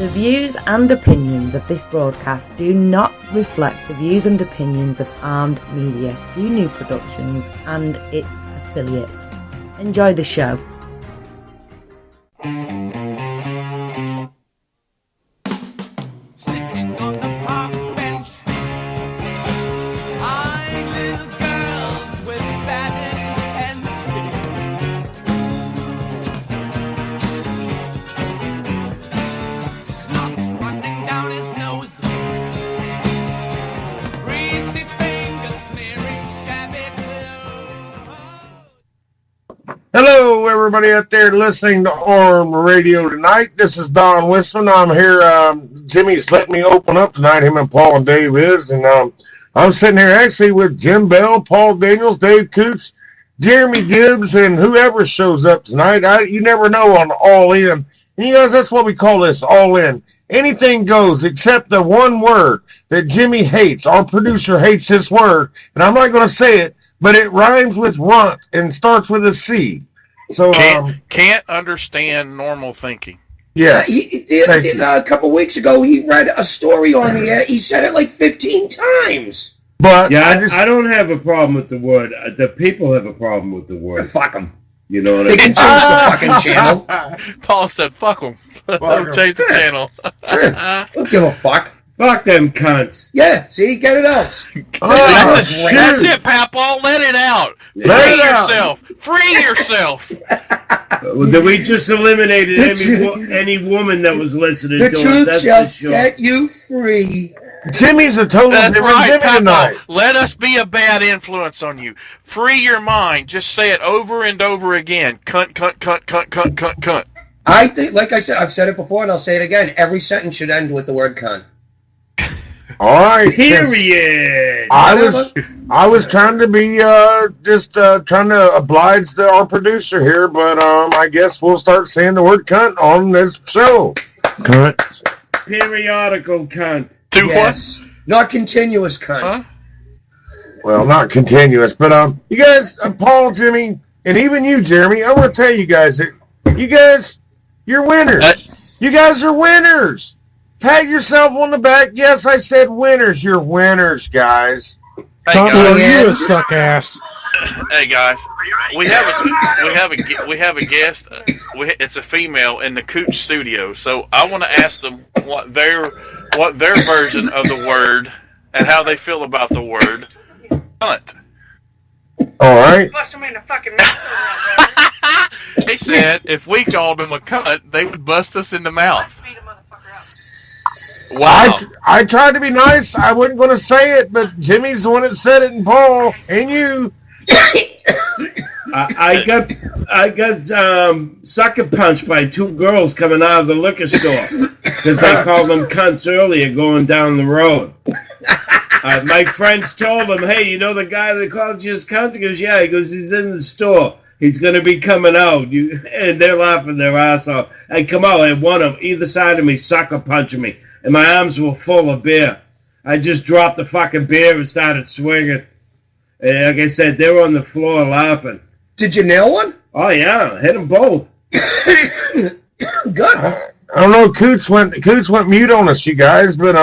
The views and opinions of this broadcast do not reflect the views and opinions of Armed Media, New Productions, and its affiliates. Enjoy the show. Sitting on the park bench, eyeing little girls with bad intentions. Snot's running down his nose, greasy fingers smearing shabby clothes. Hello, everybody out there listening to Arm Radio tonight. This is Don Wistman. I'm here. Jimmy's letting me open up tonight. Him and Paul and Dave is, and I'm sitting here actually with Jim Bell, Paul Daniels, Dave Coots, Jeremy Gibbs, and whoever shows up tonight. You never know on All In. And you guys, that's what we call this, All In. Anything goes except the one word that Jimmy hates. Our producer hates this word, and I'm not going to say it, but it rhymes with runt and starts with a C. So can't understand normal thinking. Yes. A couple weeks ago, he read a story on the air. He said it like 15 times. But yeah, I don't have a problem with the word. The people have a problem with the word. Fuck them. You know what I They can mean? change the fucking channel. Paul said, fuck them. Change the channel. Don't give a fuck. Fuck them cunts. Yeah, see, get it out. That's it, Papaw. Let it out. Let Free it out. yourself. Free yourself. Did we just eliminated any woman that was listening The to us? truth That's shall for sure. set you free. Jimmy's a total That's different right, Jimmy tonight. Papaw. Let us be a bad influence on you. Free your mind. Just say it over and over again. Cunt, cunt, cunt, cunt, cunt, cunt, cunt. I think, like I said, I've said it before and I'll say it again. Every sentence should end with the word cunt. All right. Period. I was trying to be trying to oblige our producer here, but I guess we'll start saying the word cunt on this show. Cunt. Periodical cunt. Yes. Not continuous cunt. Huh? Well, not continuous, but you guys, Paul, Jimmy, and even you, Jeremy, I want to tell you guys that you're winners. You guys are winners. Pat yourself on the back. Yes, I said winners. You're winners, guys. Hey guys, you a suck ass. hey guys, we have a guest. It's a female in the Cooch studio, so I want to ask them what their version of the word and how they feel about the word cunt. All right. Bust him in the fucking mouth. They said if we called them a cunt, they would bust us in the mouth. Beat a motherfucker up. Wow. I tried to be nice. I wasn't going to say it, but Jimmy's the one that said it, and Paul, and you. I got sucker punched by two girls coming out of the liquor store because I called them cunts earlier going down the road. My friends told them, hey, you know the guy that called you as cunts? He goes, yeah. He goes, he's in the store. He's going to be coming out. And they're laughing their ass off. I come out and one of them, either side of me, sucker punching me. And my arms were full of beer. I just dropped the fucking beer and started swinging. And like I said, they were on the floor laughing. Did you nail one? Oh, yeah. Hit them both. Good. I don't know. Coots went mute on us, you guys, but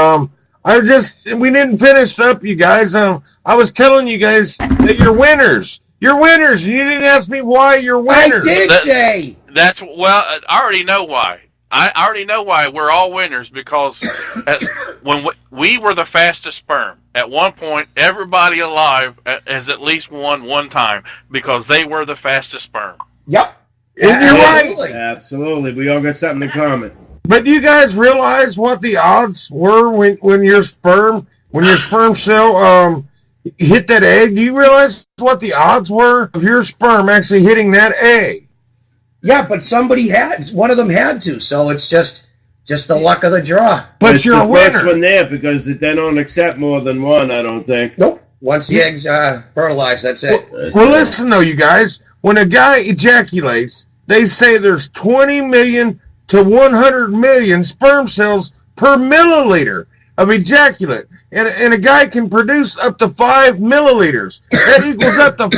we didn't finish up, you guys. I was telling you guys that you're winners. You're winners. You didn't ask me why you're winners. I did say. I already know why. I already know why we're all winners because when we were the fastest sperm. At one point, everybody alive has at least won one time because they were the fastest sperm. Yep. And you're right. Absolutely. We all got something in common. But do you guys realize what the odds were when your sperm cell hit that egg? Do you realize what the odds were of your sperm actually hitting that egg? Yeah, but one of them had to, so it's just the luck of the draw. But it's you're the a winner. first one there because they don't accept more than one, I don't think. Nope. Once the eggs fertilize, that's it. Well, listen though, you guys. When a guy ejaculates, they say there's 20 million to 100 million sperm cells per milliliter of ejaculate. And a guy can produce up to 5 milliliters. That equals up to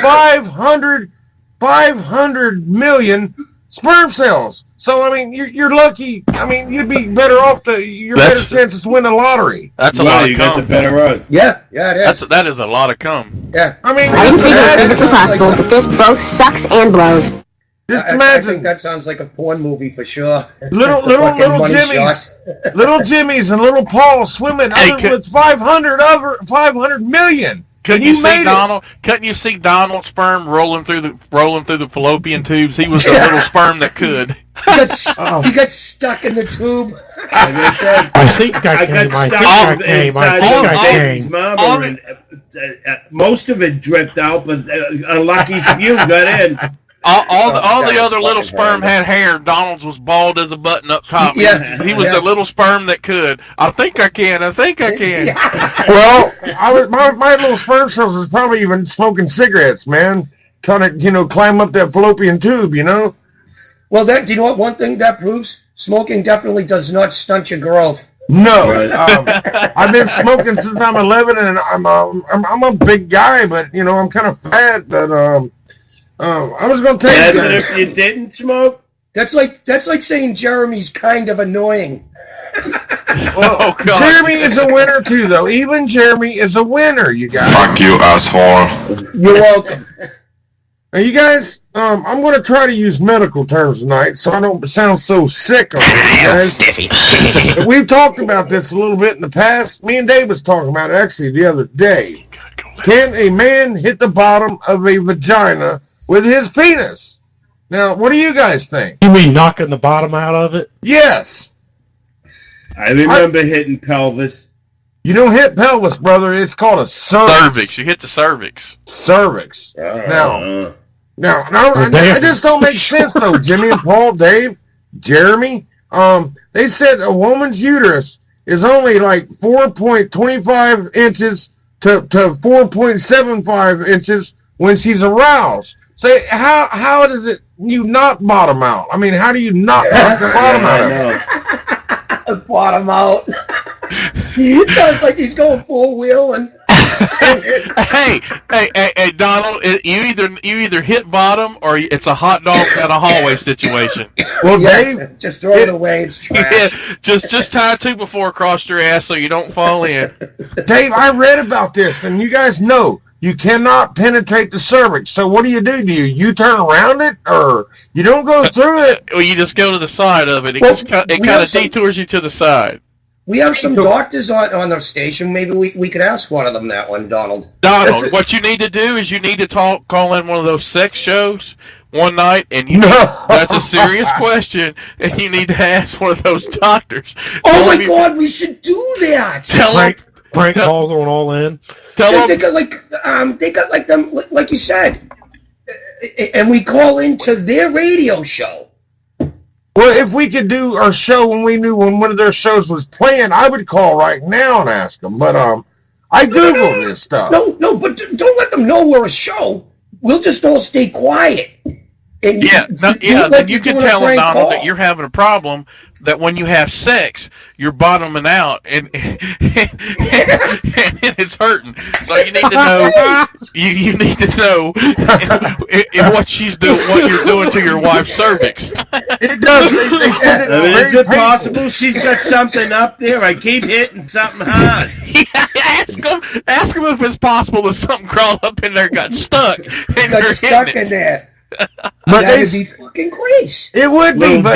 500 million sperm cells. So I mean, you're lucky. I mean, you'd be better off. Your better chances to win the lottery. That's a lot of you got cum. the better odds. Yeah, it is. That is a lot of cum. Yeah. I mean, I just think it's imagine. impossible. This both sucks and blows. Just I imagine think that sounds like a porn movie for sure. little Fucking money Jimmys, shot. little Jimmys, and little Paul swimming with 500 million. Couldn't you see Donald? Couldn't you see Donald's sperm rolling through the fallopian tubes? He was the little sperm that could. He got stuck in the tube. Like I said, I think I came. I think I came. I think I came. Mama, and, most of it dripped out, but unlucky for you, got in. All the other little sperm had hair. Donald's was bald as a button up top. Yeah. He was the little sperm that could. I think I can. Well, my little sperm cells was probably even smoking cigarettes, man. Trying to, climb up that fallopian tube, Well, do you know what? One thing that proves smoking definitely does not stunt your growth. No, I've been smoking since I'm 11, and I'm a big guy, but I'm kind of fat. But I was gonna tell you guys. If you didn't smoke, that's like saying Jeremy's kind of annoying. Well, Jeremy is a winner too, though. Even Jeremy is a winner, you guys. Fuck you, asshole. You're welcome. Now, you guys, I'm going to try to use medical terms tonight, so I don't sound so sick on you guys. We've talked about this a little bit in the past. Me and Dave was talking about it actually the other day. Can a man hit the bottom of a vagina with his penis? Now, what do you guys think? You mean knocking the bottom out of it? Yes. I remember hitting pelvis. You don't hit pelvis, brother. It's called a cervix. Cervix. You hit the cervix. Cervix. Now, I just don't make sense, though, Jimmy and Paul, Dave, Jeremy. They said a woman's uterus is only like 4.25 inches to 4.75 inches when she's aroused. So how does it you not bottom out? I mean, how do you not knock the bottom out of it? Bottom out. It sounds like he's going full wheel and. Hey, Donald! You either hit bottom or it's a hot dog in a hallway situation. Well, Dave, just throw it away. It's trash. Yeah, just tie 2x4 across your ass so you don't fall in. Dave, I read about this, and you guys know you cannot penetrate the cervix. So what do? Do you turn around it, or you don't go through it? Well, you just go to the side of it. It kind of detours you to the side. We have some doctors on the station. Maybe we could ask one of them that one, Donald. Donald, what you need to do is you need to call in one of those sex shows one night, and that's a serious question, and you need to ask one of those doctors. Oh my God, we should do that. Prank calls on All In. They got like them, like you said, and we call into their radio show. Well, if we could do our show when we knew when one of their shows was playing, I would call right now and ask them. But I Googled this stuff. No, but don't let them know we're a show. We'll just all stay quiet. And then you can tell them, Donald, that you're having a problem, that when you have sex, you're bottoming out, and it's hurting. So you need to know. You need to know if what she's doing, what you're doing to your wife's cervix. It does. They said it. Is it possible she's got something up there? I keep hitting something hard. Ask him if it's possible that something crawled up in there, got stuck, and got stuck in there. But that would be fucking great. It would be, but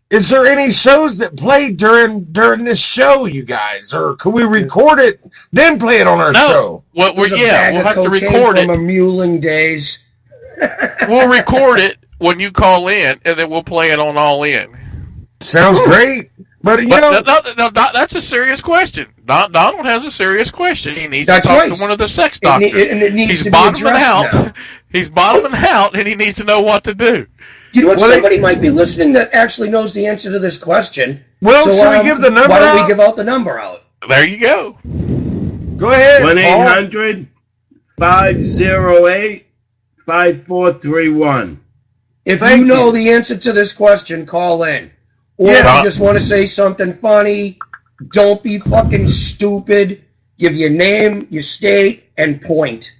is there any shows that play during this show, you guys, or could we record it then play it on our show? Well, we'll have to record it. From Muling days. We'll record it when you call in, and then we'll play it on All In. Sounds great. But that's a serious question. Donald has a serious question. He needs to talk to one of the sex doctors. It needs He's to bottoming be addressed out. now. He's bottoming out, and he needs to know what to do. Do you know what? Somebody might be listening that actually knows the answer to this question. Well, should we give the number Why don't out? we give out the number out? There you go. Go ahead. 1-800-508-5431. If you know the answer to this question, call in. Or if you just want to say something funny, don't be fucking stupid. Give your name, your state, and point.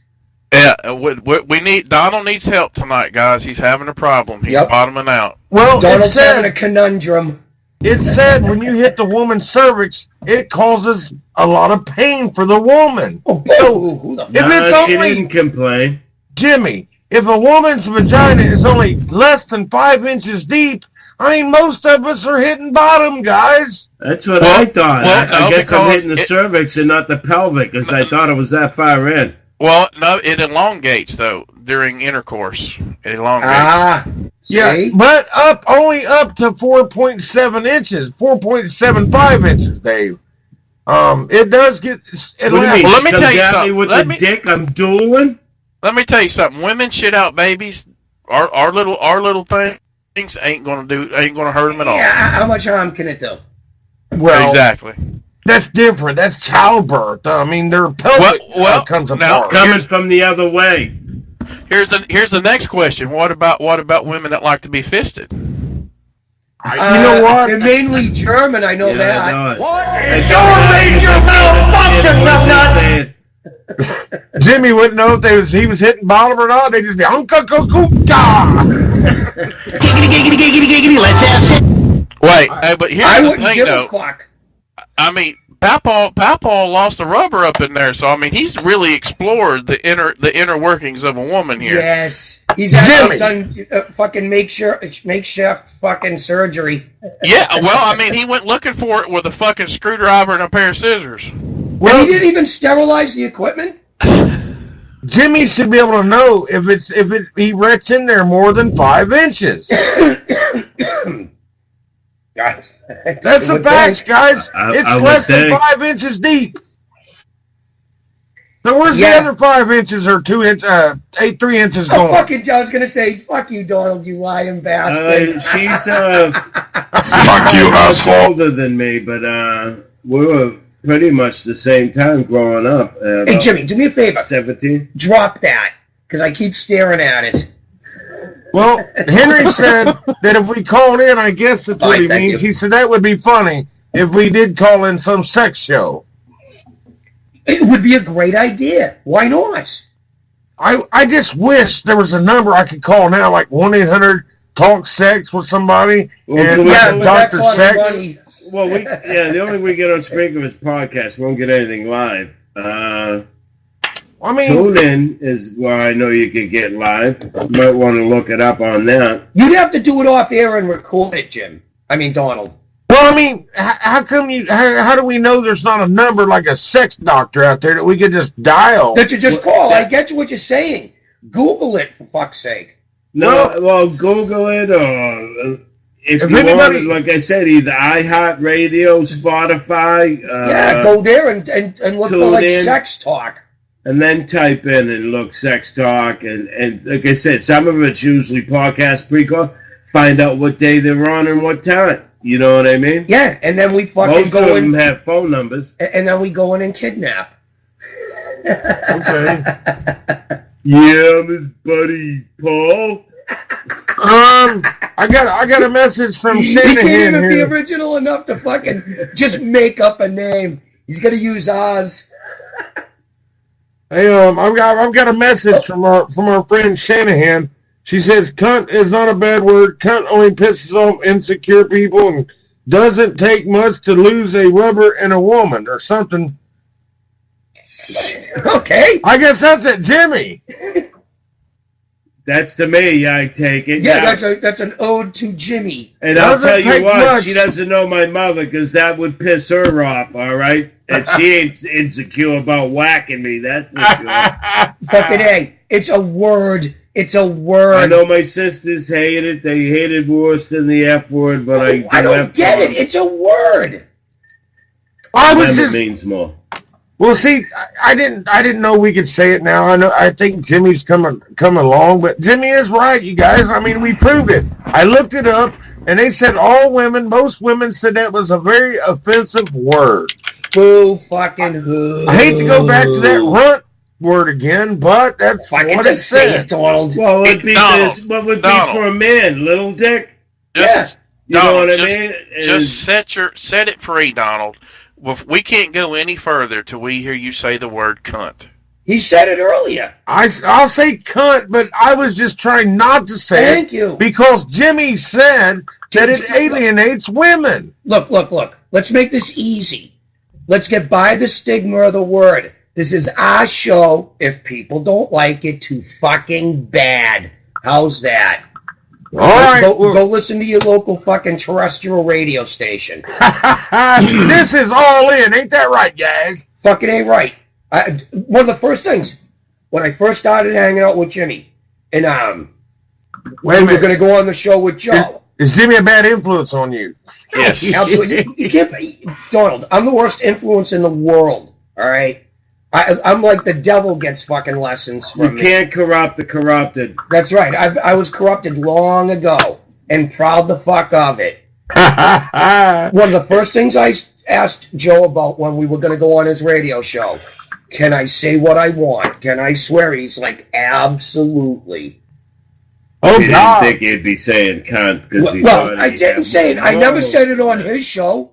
Yeah, we need Donald needs help tonight, guys. He's having a problem. He's bottoming out. Well, Donald's having a conundrum. It said when you hit the woman's cervix, it causes a lot of pain for the woman. She didn't complain. Jimmy, if a woman's vagina is only less than 5 inches deep, I mean, most of us are hitting bottom, guys. That's what I thought. I guess I'm hitting the cervix and not the pelvic, because I thought it was that far in. Well, no, it elongates, though, during intercourse. It elongates. Yeah, but only up to 4.7 inches, 4.75 inches, Dave. It does get... What do you mean? Let me tell you something. With the dick, I'm dueling? Let me tell you something. Women shit out babies. Our little things ain't gonna hurt them at all. Yeah, how much harm can it do? Well, exactly. That's different. That's childbirth. I mean, their pelvic comes apart. Coming from the other way. Here's the next question. What about women that like to be fisted? You know what? They're mainly German. I know that. Jimmy wouldn't know if he was hitting bottom or not. They just be Giggity, giggity, let's have sex. Wait, but here's the thing, though. Fuck. I mean, Papaw lost the rubber up in there, so I mean, he's really explored the inner workings of a woman here. Yes, he's actually done fucking makeshift fucking surgery. Yeah, well, I mean, he went looking for it with a fucking screwdriver and a pair of scissors. Well, he didn't even sterilize the equipment. Jimmy should be able to know if he wrecks in there more than 5 inches. That's the facts, guys. It's less than 5 inches deep. So where's the other 5 inches or 3 inches going? Fucking John's gonna say, "Fuck you, Donald, you lying bastard." She's fuck you, asshole. Older than me, but we were pretty much the same time growing up. Hey, Jimmy, do me a favor. 17. Drop that, because I keep staring at it. Well, Henry said that if we called in, I guess that's what he means. He said that would be funny if we did call in some sex show. It would be a great idea. Why not? I just wish there was a number I could call now, like 1-800-TALK-SEX with somebody, and Dr. Sex. Well, the only way we get on speaker is podcast. We won't get anything live. I mean, TuneIn is where I know you can get live. You might want to look it up on that. You'd have to do it off air and record it, Jim. I mean, Donald. Well, I mean, how come how do we know there's not a number like a sex doctor out there that we could just dial? That you just call. I get you what you're saying. Google it, for fuck's sake. No, well, Google it, or if you wanted, like I said, either iHeartRadio, Spotify. Go there and look for like sex talk. And then type in and look sex talk, and like I said, some of it's usually podcast pre-call. Find out what day they're on and what time. You know what I mean? Yeah, and then we fucking Most of them have phone numbers. And then we go in and kidnap. Okay. Yeah, Miss Buddy Paul. I got a message from Shanahan. He can't even be original enough to fucking just make up a name. He's gonna use ours. Hey, I've got a message from our friend Shanahan. She says, "Cunt is not a bad word. Cunt only pisses off insecure people and doesn't take much to lose a rubber and a woman," or something. Okay. I guess that's it, Jimmy. That's to me, I take it. Yeah, that's an ode to Jimmy. And I'll tell you what, she doesn't know my mother because that would piss her off, all right? And she ain't insecure about whacking me, that's for sure. Fucking A. It's a word. It's a word. I know my sisters hate it. They hate it worse than the F word, but I don't get it. It's a word. It means more. Well, see, I didn't know we could say it now. I think Jimmy's coming along, but Jimmy is right, you guys. I mean, we proved it. I looked it up, and they said most women said that was a very offensive word. Boo fucking who. I hate to go back to that runt word again, but that's fucking what it said. Say it, Donald. Well, what would be for a man? Little dick? Yeah. You know what I mean? Just set it free, Donald. We can't go any further till we hear you say the word cunt. He said it earlier. I'll say cunt, but I was just trying not to say it. Thank you. Because Jimmy said that it alienates women. Look. Let's make this easy. Let's get by the stigma of the word. This is our show. If people don't like it, too fucking bad. How's that? All right. Go listen to your local fucking terrestrial radio station. This is all in. Ain't that right, guys? Fucking ain't right. One of the first things, when I first started hanging out with Jimmy, and we were going to go on the show with Joe. Is Jimmy a bad influence on you? Yes. Absolutely. You can't, Donald, I'm the worst influence in the world, all right? I'm like the devil gets fucking lessons from me. You can't corrupt the corrupted. That's right. I was corrupted long ago and proud the fuck of it. One of the first things I asked Joe about when we were going to go on his radio show, can I say what I want? Can I swear? He's like, absolutely. Oh, he God. didn't think he'd be saying cunt. Well, I didn't say it. I never said it on his show.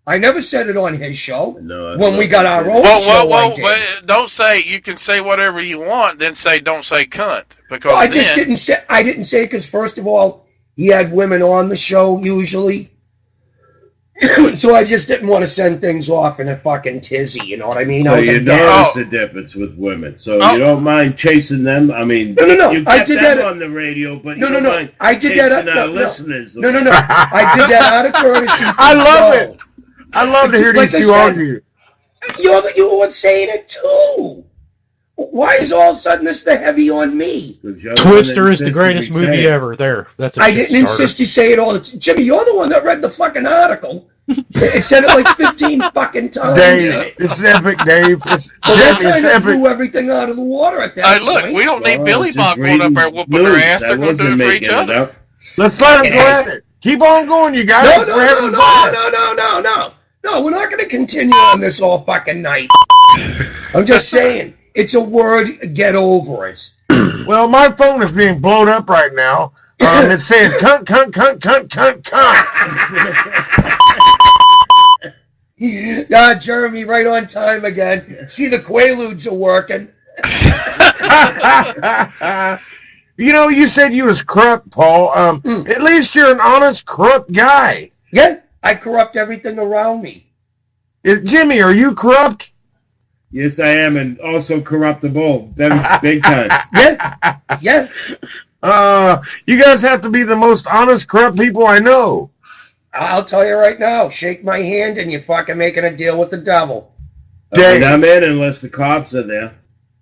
I never said it on his show. No, when we got our own show. Well, don't say you can say whatever you want. Then say don't say cunt because I just didn't say. I didn't say because first of all, he had women on the show usually, so I just didn't want to send things off in a fucking tizzy. You know what I mean? So you notice the difference with women. So you don't mind chasing them. I mean, no. You I did them that on the radio, but no. Mind I did that. Our listeners. No. I did that out of courtesy. I love it. I love to hear these two argue. You're the one saying it too. Why is all of a sudden this the heavy on me? Twister is the greatest movie ever. There, that's a I didn't insist you say it all. Jimmy, you're the one that read the fucking article. It said it like 15 fucking times. Dave, it's epic, Dave. It's epic. Blew everything out of the water at that point. Look, we don't need Billy Bob going up there whooping their ass. They're going to do it for each other. Let's let them go at it. Keep on going, you guys. No, we're not going to continue on this all fucking night. I'm just saying, it's a word, get over it. Well, my phone is being blown up right now. It's saying cunt. Jeremy, right on time again. See, the Quaaludes are working. You know, you said you was corrupt, Paul. At least you're an honest, corrupt guy. Yeah, I corrupt everything around me. Jimmy, are you corrupt? Yes, I am, and also corruptible. Big time. Yeah. You guys have to be the most honest, corrupt people I know. I'll tell you right now, shake my hand and you're fucking making a deal with the devil. Dave, I'm in unless the cops are there.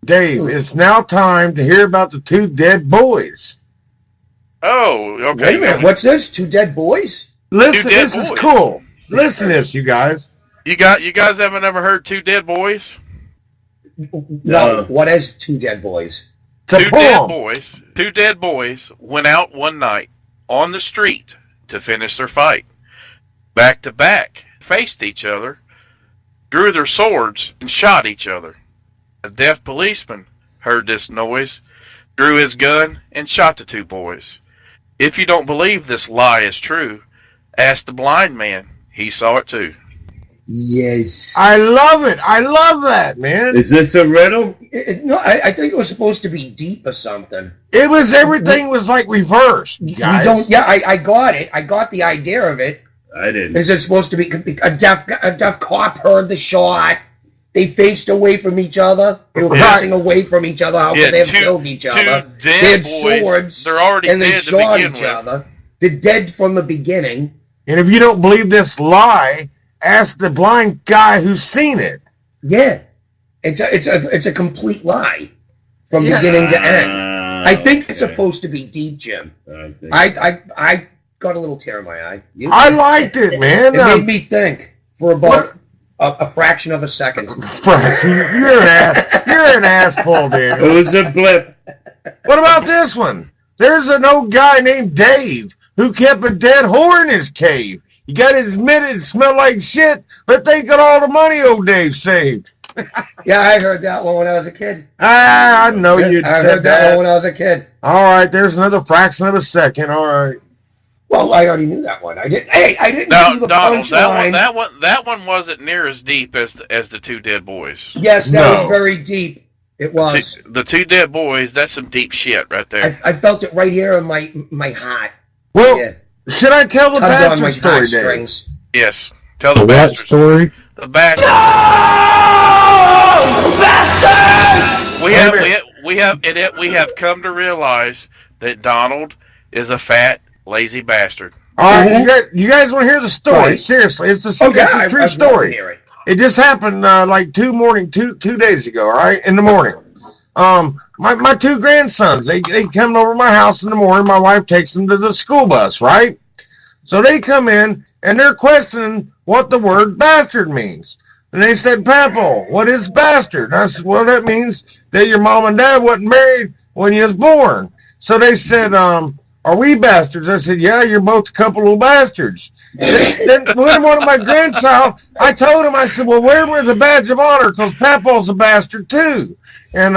Dave, it's now time to hear about the two dead boys. Oh, okay. Wait a minute, what's this? Two dead boys? Listen, this is cool. Listen to this, you guys. You guys haven't ever heard Two Dead Boys? No. What is Two Dead Boys? Two dead boys went out one night on the street to finish their fight. Back to back, faced each other, drew their swords, and shot each other. A deaf policeman heard this noise, drew his gun, and shot the two boys. If you don't believe this lie is true, ask the blind man. He saw it too. Yes. I love it. I love that, man. Is this a riddle? No, I think it was supposed to be deep or something. It was, everything was like reversed, guys. I got it. I got the idea of it. I didn't. Is it supposed to be a deaf cop heard the shot? They faced away from each other. They were facing away from each other. How could they have killed each other? They had swords. They're already and they dead shot to begin each with. other. They're dead from the beginning. And if you don't believe this lie, ask the blind guy who's seen it. Yeah, it's a complete lie from beginning to end. I think it's supposed to be deep, Jim. I got a little tear in my eye. I liked it, man. It made me think for about a fraction of a second. You're an asshole, dude. It was a blip. What about this one? There's an old guy named Dave who kept a dead whore in his cave. He got admitted it smelled like shit, but think of all the money old Dave saved. Yeah, I heard that one when I was a kid. I know you'd I said heard that one when I was a kid. All right, there's another fraction of a second. All right. Well, I already knew that one. I didn't do the Donald, punchline. that one wasn't near as deep as the Two Dead Boys. Yes, that was very deep. It was. The two dead boys, that's some deep shit right there. I felt it right here in my heart. Well, Yeah. should I tell the Tugged on bastard my story, Dave? heartstrings. Yes. Tell the The what bastards. story? The bastards. We have come to realize that Donald is a fat, lazy bastard. All right, you guys want to hear the story? Right. Seriously, it's a Oh, yeah, true I'd love to story. hear it. It just happened like two days ago. All right, in the morning. My two grandsons, they come over to my house in the morning. My wife takes them to the school bus, right? So they come in and they're questioning what the word bastard means. And they said, Papa, what is bastard? And I said, well, that means that your mom and dad wasn't married when you was born. So they said, are we bastards? I said, yeah, you're both a couple of bastards. Then one of my grandchild, I told him, I said, well, wear me the badge of honor because Papa's a bastard too. And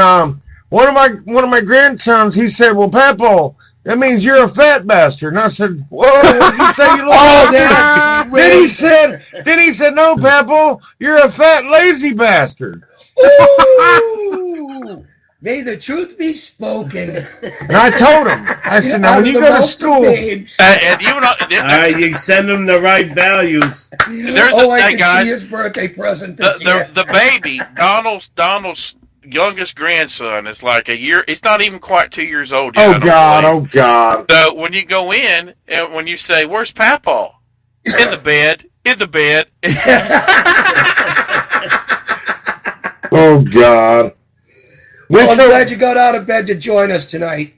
one of my grandsons, he said, well, Papa, that means you're a fat bastard. And I said, whoa, what did you say, you little bastard? Then he said, no, Papa, you're a fat, lazy bastard. Ooh, may the truth be spoken. And I told him, I said, now when you go to school, And you know, You send them the right values. there's I hey can guys, see his birthday present this year. the baby, Donald's youngest grandson is like a year. He's not even quite 2 years old yet. oh God. So when you go in and when you say, "Where's Papa?" In the bed. Oh God. Well, I'm glad you got out of bed to join us tonight.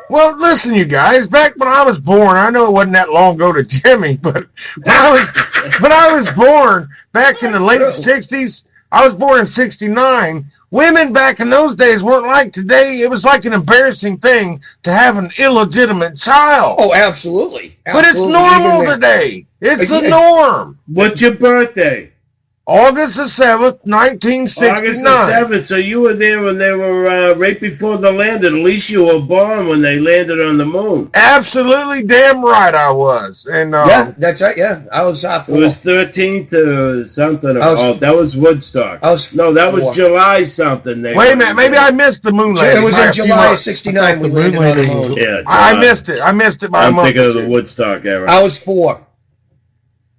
Well, listen, you guys. Back when I was born, I know it wasn't that long ago to Jimmy, but when I was born back in the late '60s, I was born in '69. Women back in those days weren't like today. It was like an embarrassing thing to have an illegitimate child. Oh, absolutely. But it's normal today. It's the norm. What's your birthday? August the 7th, 1969. August the 7th. So you were there when they were right before they landed. At least you were born when they landed on the moon. Absolutely damn right I was. And yeah, that's right. Yeah, I was It was 13th or something. Was, that was Woodstock. That was July something. Wait a minute. Maybe I missed the moon landing. It was in July of '69 we landed on the moon. Yeah, I missed it. I missed it by a month. I'm thinking of the Woodstock era. I was 4.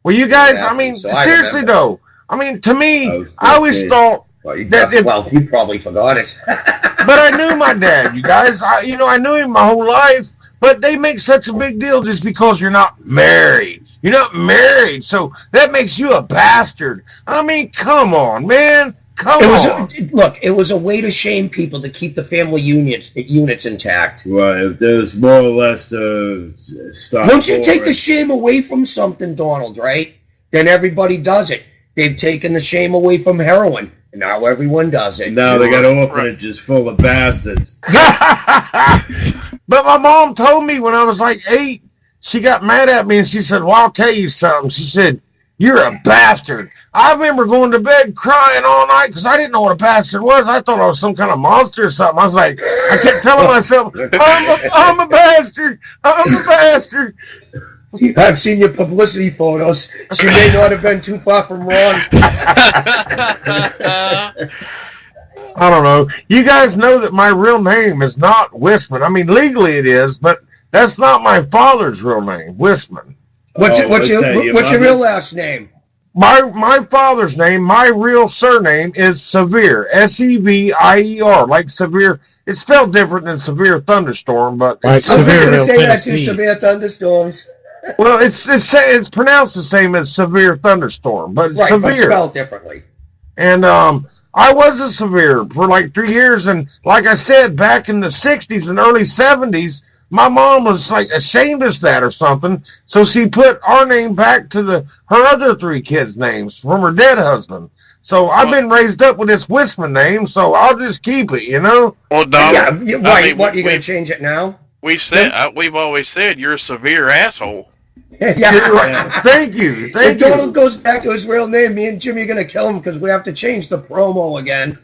Well, you guys, I mean, seriously though. I mean, to me, I always thought that you probably forgot it. But I knew my dad, you guys. I knew him my whole life. But they make such a big deal just because you're not married. You're not married, so that makes you a bastard. I mean, come on, man. Come on. It was a way to shame people to keep the family units intact. Right. There's more or less stop. Once you take the shame away from something, Donald, right? Then everybody does it. They've taken the shame away from heroin, and now everyone does it. Now they got orphanages full of bastards. But my mom told me when I was like 8, she got mad at me and she said, well, I'll tell you something. She said, you're a bastard. I remember going to bed crying all night because I didn't know what a bastard was. I thought I was some kind of monster or something. I was like, I kept telling myself, I'm a bastard. I'm a bastard. I've seen your publicity photos. She may not have been too far from wrong. I don't know. You guys know that my real name is not Wisman. I mean, legally it is, but that's not my father's real name, Wisman. What's your real last name? My father's name, my real surname is Severe, Sevir, like severe. It's spelled different than severe thunderstorm, but like severe. I was going to say that too, severe thunderstorms. Well, it's pronounced the same as severe thunderstorm, but right, severe. But spelled differently. And I was a severe for like 3 years, and like I said, back in the 60s and early 70s, my mom was like ashamed of that or something, so she put our name back to her other 3 kids' names from her dead husband. So I've been raised up with this Wisman name, so I'll just keep it, you know? Well, Donald, you going to change it now? We've always said you're a severe asshole. Yeah. Right. Thank you. If Donald goes back to his real name, me and Jimmy are going to kill him because we have to change the promo again.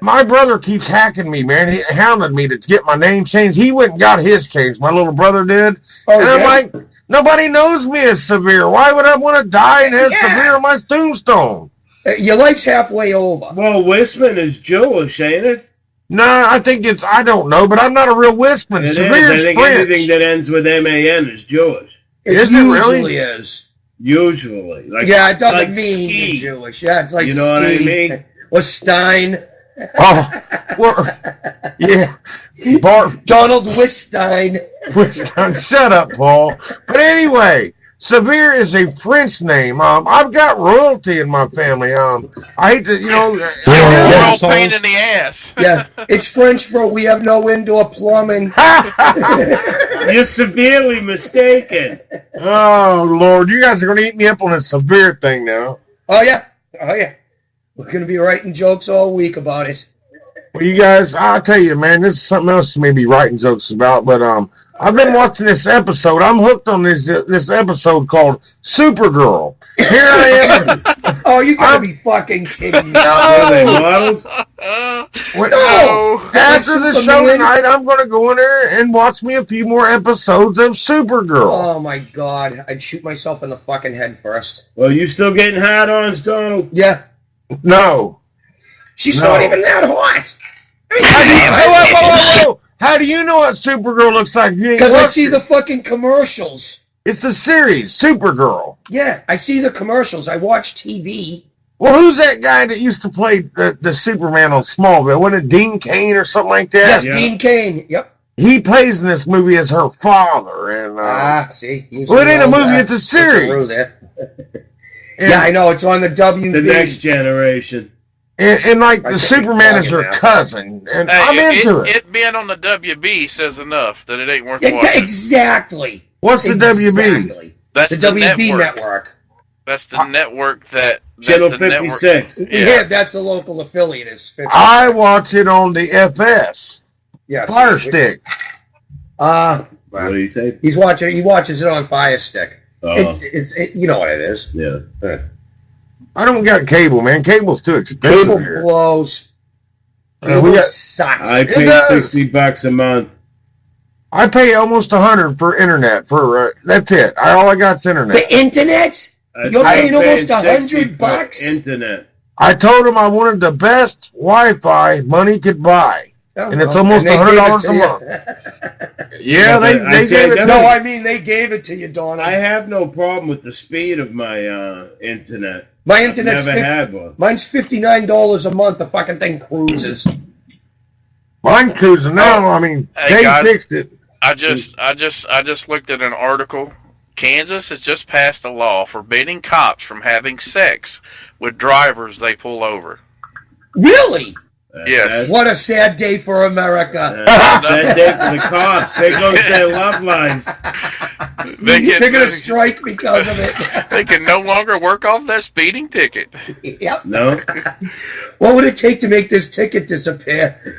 My brother keeps hacking me, man. He hounded me to get my name changed. He went and got his changed. My little brother did. And I'm like, nobody knows me as Severe. Why would I want to die and have Severe on my tombstone? Your life's halfway over. Well, Wisman is Jewish, ain't it? No, I think it's, I don't know, but I'm not a real Wisman. It is. Severe's I think French. anything that ends with M-A-N is Jewish. Is it really? Is. Usually. Like, Yeah, it doesn't like mean ski. you're Jewish. Yeah, it's like You know what I ski. mean? Or Stein. Oh, well, yeah. Bart, Donald Wistein. shut up, Paul. But anyway, Severe is a French name. I've got royalty in my family. I hate to, You're a real pain in the ass. Yeah, it's French for we have no indoor plumbing. You're severely mistaken. Oh, Lord. You guys are going to eat me up on a Severe thing now. Oh, yeah. We're going to be writing jokes all week about it. Well, you guys, I'll tell you, man, this is something else you may be writing jokes about, but I've been watching this episode. I'm hooked on this episode called Supergirl. Here I am. Oh, you got to be fucking kidding me. No. No. After the show tonight, I'm going to go in there and watch me a few more episodes of Supergirl. Oh, my God. I'd shoot myself in the fucking head first. Well, you still getting hard-ons, Donald? Yeah. No. She's not even that hot. Whoa. How do you know what Supergirl looks like? Because I see the fucking commercials. It's the series, Supergirl. Yeah, I see the commercials. I watch TV. Well, who's that guy that used to play the Superman on Smallville? Wasn't it Dean Cain or something like that? Yes, Dean Cain. Yep. He plays in this movie as her father. And see. Well, it ain't a movie, it's a series. Yeah, I know. It's on the WB. The Next Generation. And like the Superman is her cousin, and I'm into it. It being on the WB says enough that it ain't worth Yeah, watching. exactly. What's the WB? That's the WB network. That's the network that... Channel 56. Yeah, that's the local affiliate. Is 56. I watch it on the FS. Yes. Fire Stick. What do you say? He watches it on Fire Stick. Oh. You know what it is. Yeah. I don't got cable, man. Cable's too expensive Cable here. blows. We Cable got- sucks. I pay $60 a month. I pay almost $100 for internet. That's it. All I got's internet. The internet? You're paying almost $100. Internet. I told him I wanted the best Wi-Fi money could buy, and it's almost $100 a month. Yeah, they gave it to me. No, I mean they gave it to you, Don. I have no problem with the speed of my internet. My internet's never had one. Mine's $59 a month. The fucking thing cruises. Mine's cruising now. I mean, Hey, they guys. fixed it. I just looked at an article. Kansas has just passed a law forbidding cops from having sex with drivers they pull over. Really? Yes. What a sad day for America. That day for the cops. There goes their love lives. They're going to strike because of it. They can no longer work off their speeding ticket. Yep. No. What would it take to make this ticket disappear?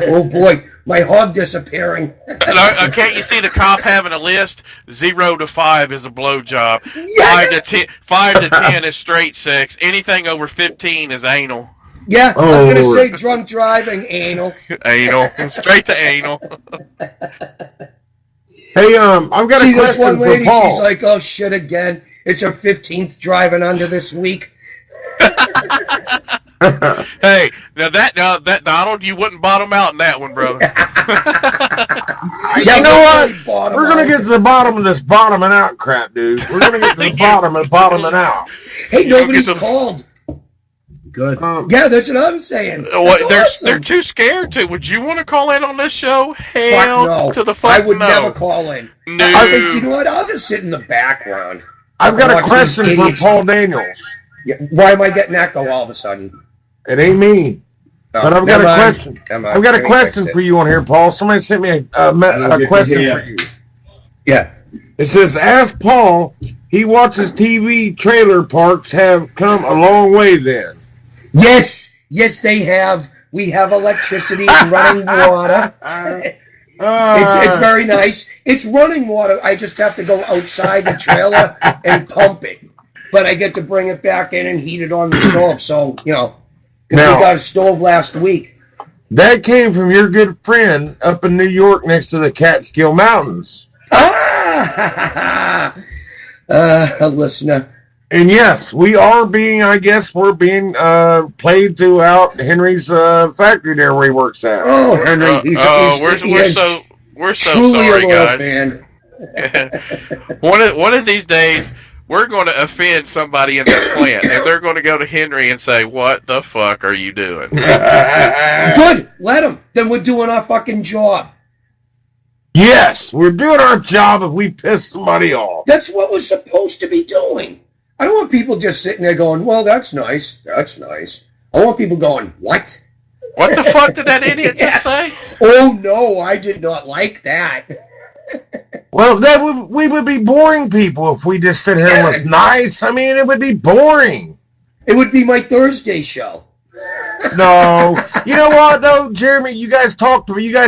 Oh boy, my hog disappearing. Can't you see the cop having a list? 0 to 5 is a blowjob. Yeah. 5 to 10 is straight sex. Anything over 15 is anal. Yeah, I was going to say drunk driving, anal. Anal. Straight to anal. Hey, I've got See a this question one for lady, Paul. she's like, oh shit again. It's her 15th driving under this week. Hey, that Donald, you wouldn't bottom out in that one, brother. You know what? We're going to get to the bottom of this bottoming out crap, dude. We're going to get to the bottom of bottoming out. Hey, nobody's called. Good. Yeah, that's what I'm saying. They're too scared to. Would you want to call in on this show? Hell no. to the fuck I would no. never call in. No. I think, you know what? I'll just sit in the background. I've got a Watch question these for idiots. Paul Daniels. Yeah, why am I getting echo all of a sudden? It ain't me. Oh, But I've got never a mind. question. Never mind. I've got a Let me question fix for it. you on here, Paul. Somebody sent me a question for you. Yeah. It says, ask Paul, he watches TV trailer parks have come a long way then. Yes, they have. We have electricity and running water. It's very nice. It's running water. I just have to go outside the trailer and pump it. But I get to bring it back in and heat it on the stove. So, because we Now- got a stove last week. That came from your good friend up in New York next to the Catskill Mountains. A listener. And yes, we are being, I guess, we're being played throughout Henry's factory there where he works at. Oh, Henry, we're so truly sorry, a loyal guys. fan. One of these days, we're going to offend somebody in that plant, and they're going to go to Henry and say, "What the fuck are you doing?" Good, let them. Then we're doing our fucking job. Yes, we're doing our job if we piss somebody off. That's what we're supposed to be doing. I don't want people just sitting there going, well, that's nice. That's nice. I want people going, what? What the fuck did that idiot just say? Oh, no, I did not like that. Well, we would be boring people if we just sit here and was nice. I mean, it would be boring. It would be my Thursday show. No. You know what, though, Jeremy? You guys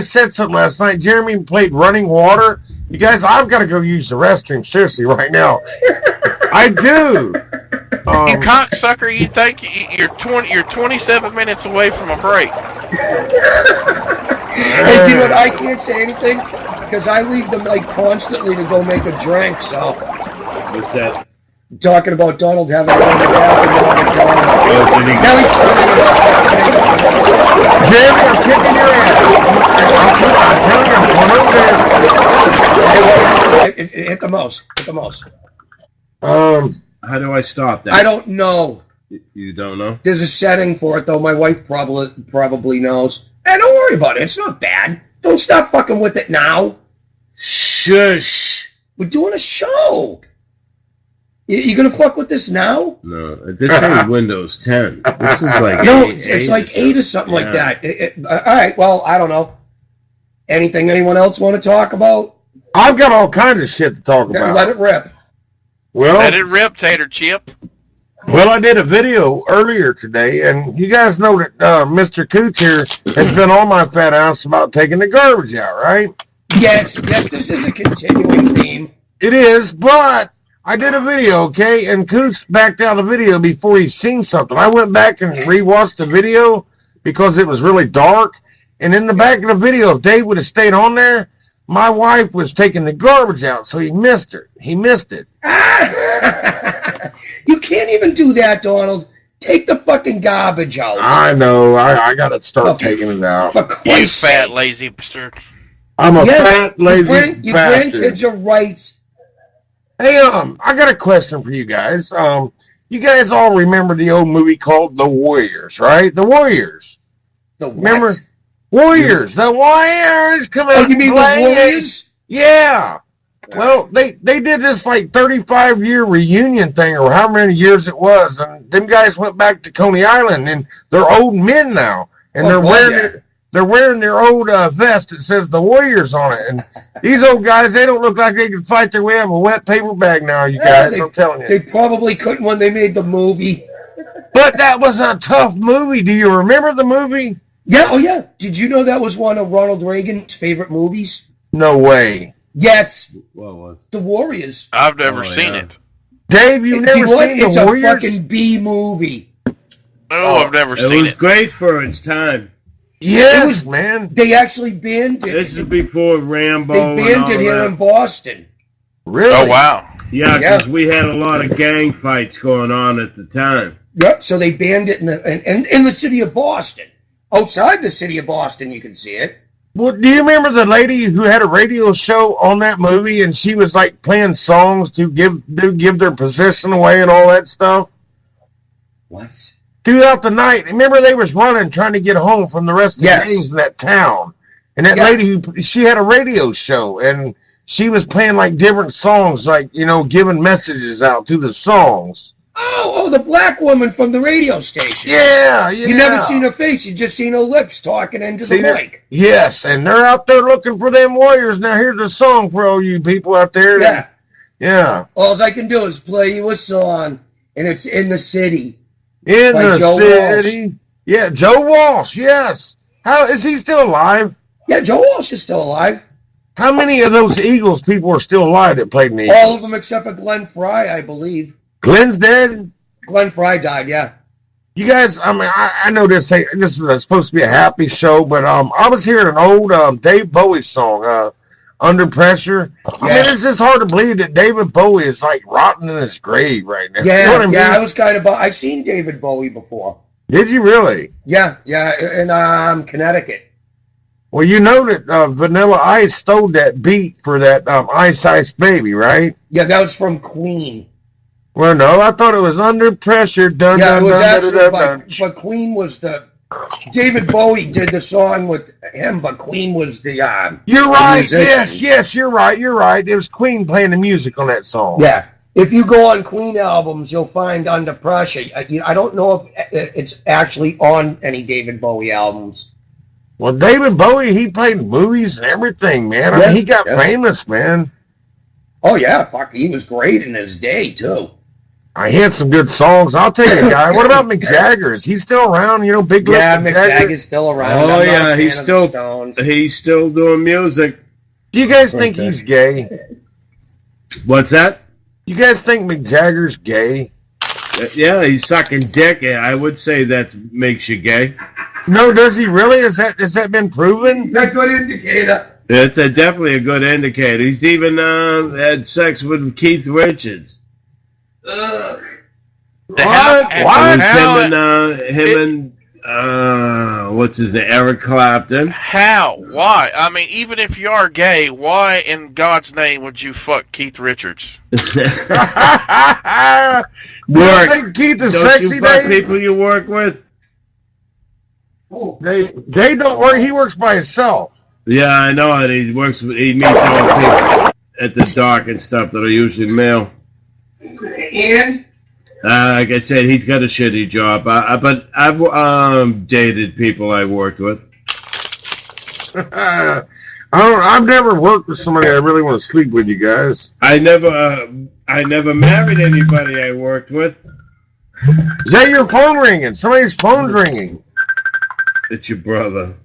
said something last night. Jeremy played Running Water. You guys, I've got to go use the restroom, seriously, right now. I do. You cocksucker! You think you're 27 minutes away from a break? Hey, you know what? I can't say anything because I leave them like constantly to go make a drink. So, What's that? talking about Donald having a bathroom. Now he's turning it off. Jeremy, I'm kicking your ass. I'm telling you, I'm going over there. Hit the mouse. Hit the mouse. How do I stop that? I don't know. You don't know? There's a setting for it, though. My wife probably knows. And don't worry about it. It's not bad. Don't stop fucking with it now. Shush. We're doing a show. You gonna fuck with this now? No, this is Windows 10. This is like it's like 8 or something like that. All right, well, I don't know. Anything anyone else want to talk about? I've got all kinds of shit to talk about. Let it rip. Well, let it rip, Tater Chip. Well, I did a video earlier today, and you guys know that Mr. Cooch here has been on my fat ass about taking the garbage out, right? Yes, this is a continuing theme. It is, but I did a video, okay, and Cooch backed out a video before he's seen something. I went back and rewatched the video because it was really dark, and in the back of the video, if Dave would have stayed on there, my wife was taking the garbage out, so he missed her. He missed it. You can't even do that, Donald. Take the fucking garbage out. I know. I got to start taking it out. You fat, lazy bastard. I'm a fat, lazy bastard. Your grandkids are right. Hey, I got a question for you guys. You guys all remember the old movie called The Warriors, right? The Warriors. The what? Remember? Warriors. The Warriors. Come on. Oh, you mean the Warriors? Yeah. Well, they did this like 35-year reunion thing, or how many years it was, and them guys went back to Coney Island, and they're old men now, and they're wearing their old vest that says the Warriors on it, and these old guys, they don't look like they can fight their way out of a wet paper bag now, you guys. I'm telling you, they probably couldn't when they made the movie. But that was a tough movie. Do you remember the movie? Yeah. Oh yeah. Did you know that was one of Ronald Reagan's favorite movies? No way. Yes. What was? The Warriors. I've never seen it. Dave, you've never seen The Warriors? It's a fucking B movie. No, I've never seen it. It was great for its time. Yes, man. They actually banned it. This is before Rambo. They banned it here in Boston. Really? Oh, wow. Yeah, because we had a lot of gang fights going on at the time. Yep, so they banned it in the city of Boston. Outside the city of Boston, you can see it. Well, do you remember the lady who had a radio show on that movie, and she was like playing songs to give their position away and all that stuff? What? Throughout the night. Remember they was running, trying to get home from the rest of the gangs in that town. And that lady, she had a radio show, and she was playing like different songs, like, you know, giving messages out through the songs. Oh, the black woman from the radio station. Yeah. You never seen her face. You just seen her lips talking into the mic. Yes, and they're out there looking for them warriors. Now here's a song for all you people out there. Yeah. All I can do is play you a song, and it's In the City. In the City. Walsh. Yeah, Joe Walsh, yes. How is he still alive? Yeah, Joe Walsh is still alive. How many of those Eagles people are still alive that played in the Eagles? All of them except for Glenn Fry, I believe. Glenn's dead? Glenn Fry died, yeah. You guys, I mean, I know this is supposed to be a happy show, but I was hearing an old Dave Bowie song. Under Pressure. I mean, it's just hard to believe that David Bowie is like rotting in his grave right now. Yeah, you know what I mean? I was kind of. I've seen David Bowie before. Did you really? Yeah, in Connecticut. Well, you know that Vanilla Ice stole that beat for that Ice Ice Baby, right? Yeah, that was from Queen. Well, no, I thought it was Under Pressure. Dun, Yeah, dun, it was dun, actually, dun, dun, dun. but Queen was the. David Bowie did the song with him, but Queen was the. You're right. musician. Yes, you're right. You're right. It was Queen playing the music on that song. Yeah. If you go on Queen albums, you'll find Under Pressure. I don't know if it's actually on any David Bowie albums. Well, David Bowie, he played movies and everything, man. I mean, he got famous, man. Oh, yeah. Fuck, he was great in his day, too. He had some good songs. I'll tell you, guy. What about Mick Jagger? Is he still around? You know, Big Lip Mick Jagger's still around. Oh, yeah, he's still doing music. Do you guys think he's gay? What's that? You guys think Mick Jagger's gay? Yeah, he's sucking dick. I would say that makes you gay. No, does he really? Has that been proven? That's a good indicator. It's definitely a good indicator. He's even had sex with Keith Richards. Ugh. What? Him and what's his name? Eric Clapton. How? Why? I mean, even if you are gay, why in God's name would you fuck Keith Richards? Think Keith is Don't sexy, you fuck Dave? people you work with? They don't work. He works by himself. Yeah, I know it. He meets all people at the dock and stuff that are usually male. And? Like I said, he's got a shitty job. But I've dated people I worked with. I've never worked with somebody I really want to sleep with. You guys. I never married anybody I worked with. Is that your phone ringing? Somebody's phone's ringing. It's your brother.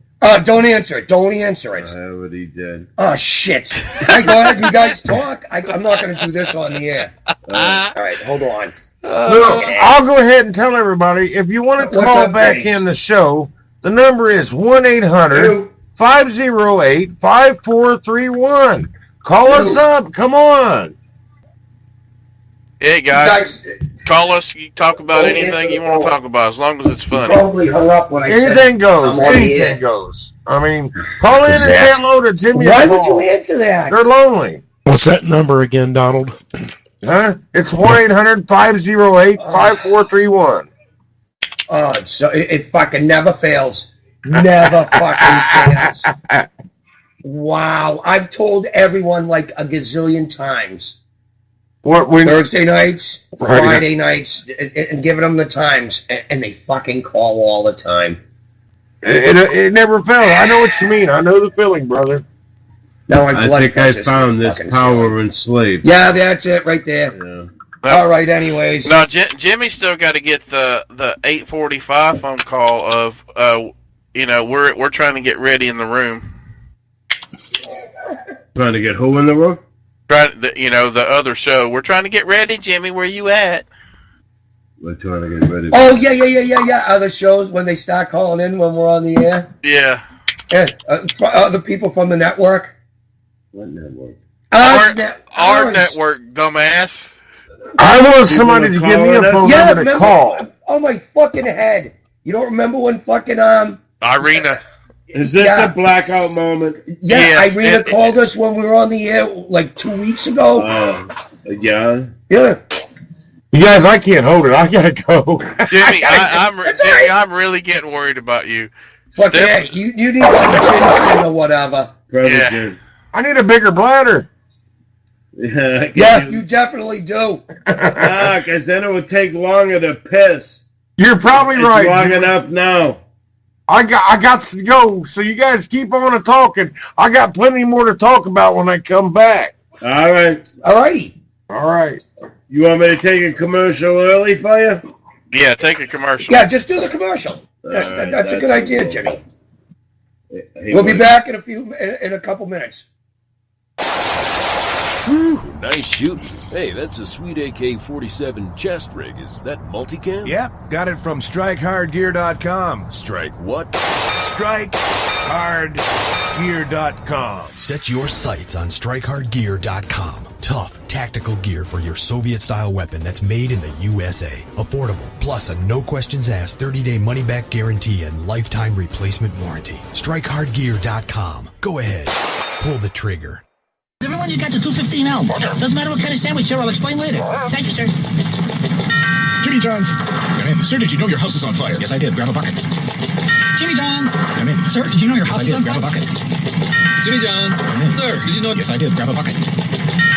Don't answer it. Don't answer it. I already did. Oh, shit. Hey, go ahead. You guys talk. I'm not going to do this on the air. All right, hold on. Look, I'll go ahead and tell everybody, if you want to call back in the show, the number is 1-800-508-5431. Call us up. Come on. Hey, guys. Call us. You talk about anything you want to talk about, as long as it's funny. Probably hung up when I Anything goes. Anything goes. I mean, call in and say hello to Jimmy. Why would you answer that? They're lonely. What's that number again, Donald? Huh? It's 1-800-508-5431. Oh, so it fucking never fails. Never fucking fails. Wow. I've told everyone like a gazillion times. Thursday nights, Friday nights, and giving them the times, and they fucking call all the time. It never fails. I know what you mean. I know the feeling, brother. No, I think I found this power in sleep. Yeah, that's it right there. Yeah. All right, anyways. No, Jimmy still got to get the 8:45 phone call of we're trying to get ready in the room. Trying to get who in the room? The other show. We're trying to get ready, Jimmy. Where you at? We're trying to get ready. Oh, yeah. Other shows when they start calling in when we're on the air. Yeah. Other people from the network. What network? Our network, dumbass. I want somebody to give me a phone number to call. Oh, my fucking head. You don't remember when fucking, Irina. Is this a blackout moment? Yeah, yes, Irina called us when we were on the air like 2 weeks ago. Yeah. Yeah. You guys, I can't hold it. I gotta go. Jimmy, I'm really getting worried about you. Fuck yeah, you need some ginseng or whatever. Yeah. I need a bigger bladder. Yeah, you definitely do. Because then it would take longer to piss. You're probably right. It's long enough now. I got to go, so you guys keep on talking. I got plenty more to talk about when I come back. All right. All righty. All right. You want me to take a commercial early for you? Yeah, take a commercial. Yeah, just do the commercial. That's a good idea, Jimmy. We'll be back in a couple minutes. Whew, nice shooting. Hey, that's a sweet AK-47 chest rig. Is that multicam? Yep, got it from StrikeHardGear.com. Strike what? StrikeHardGear.com. Set your sights on StrikeHardGear.com. Tough, tactical gear for your Soviet-style weapon that's made in the USA. Affordable, plus a no-questions-asked 30-day money-back guarantee and lifetime replacement warranty. StrikeHardGear.com. Go ahead. Pull the trigger. Everyone, you got the 215L. Doesn't matter what kind of sandwich, sir. I'll explain later. Thank you, sir. Jimmy John's. Come in. Sir, did you know your house is on fire? Yes, I did. Grab a bucket. Jimmy John's. Come in. Sir, did you know your house is on fire? Grab a bucket. Jimmy John's. Come in. Sir, did you know... Yes, I did. Grab a bucket.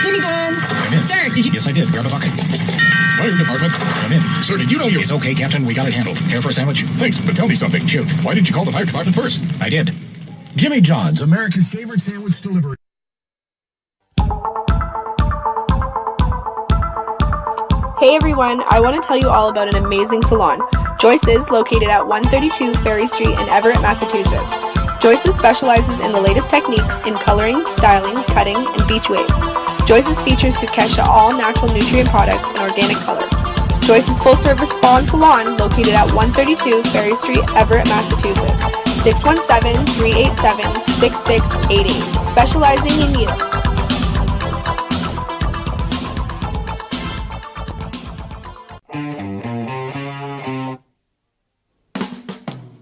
Jimmy John's. Come in. Sir, did you... Yes, I did. Grab a bucket. Fire department. Come in. Sir, did you know you... It's okay, Captain. We got it handled. Care for a sandwich? Thanks, but tell me something. Shoot. Why didn't you call the fire department first? I did. Jimmy John's, America's favorite sandwich delivery. Hey everyone, I want to tell you all about an amazing salon, Joyce's, located at 132 Ferry Street in Everett, Massachusetts. Joyce's specializes in the latest techniques in coloring, styling, cutting, and beach waves. Joyce's features Sukesha all-natural nutrient products and organic color. Joyce's full-service spa and salon, located at 132 Ferry Street, Everett, Massachusetts. 617-387-6688, specializing in you.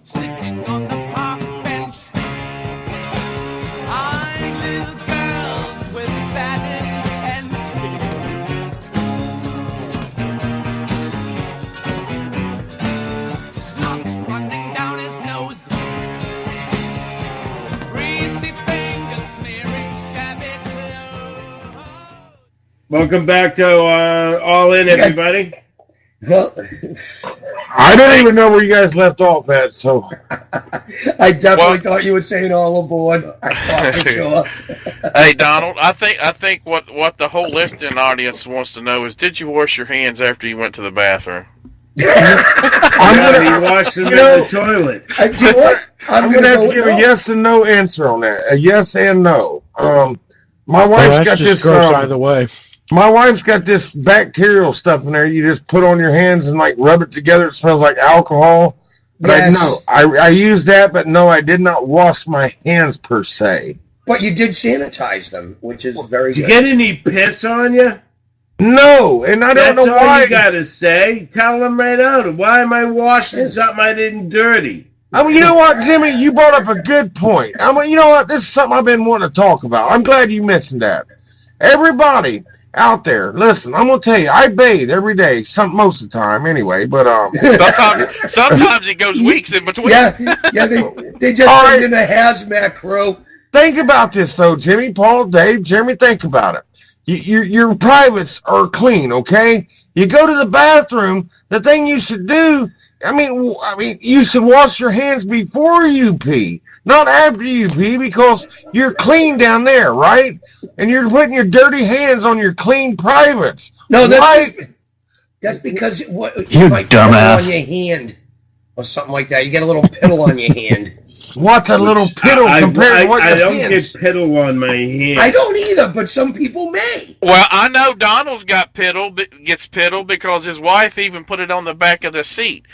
Sitting on the park bench, eyeing little girls with bad intent. Snot running down his nose, greasy fingers smearing shabby clothes. Welcome back to All In, everybody. Well, I don't even know where you guys left off at, so. I definitely thought you were saying all aboard. I thought for sure. Hey, Donald, I think what the whole listening audience wants to know is, did you wash your hands after you went to the bathroom? I'm gonna wash them in the toilet. I'm gonna have to give a yes and no answer on that. A yes and no. My wife's got this. Either way. My wife's got this bacterial stuff in there. You just put on your hands and like rub it together. It smells like alcohol. But Yes. I used that, but no, I did not wash my hands per se. But you did sanitize them, which is very Did you good. get any piss on you? No, and I don't know That's all why. you gotta say. Tell them right out. Why am I washing something I didn't dirty? I mean, you know what, Jimmy? You brought up a good point. I mean, you know what? This is something I've been wanting to talk about. I'm glad you mentioned that. Everybody out there, listen, I'm going to tell you, I bathe every day, most of the time anyway, but sometimes it goes weeks in between. Yeah, they just send in a hazmat crew. Think about this, though, Jimmy, Paul, Dave, Jeremy, think about it. Your privates are clean, okay? You go to the bathroom, the thing you should do, I mean, you should wash your hands before you pee, not after you pee, because you're clean down there, right? And you're putting your dirty hands on your clean privates. No, that's because you dumbass. might piddle on your hand or something like that. You get a little piddle on your hand. What's a little piddle compared to what I don't depends? get piddle on my hand. I don't either, but some people may. Well, I know Donald's gets piddle because his wife even put it on the back of the seat.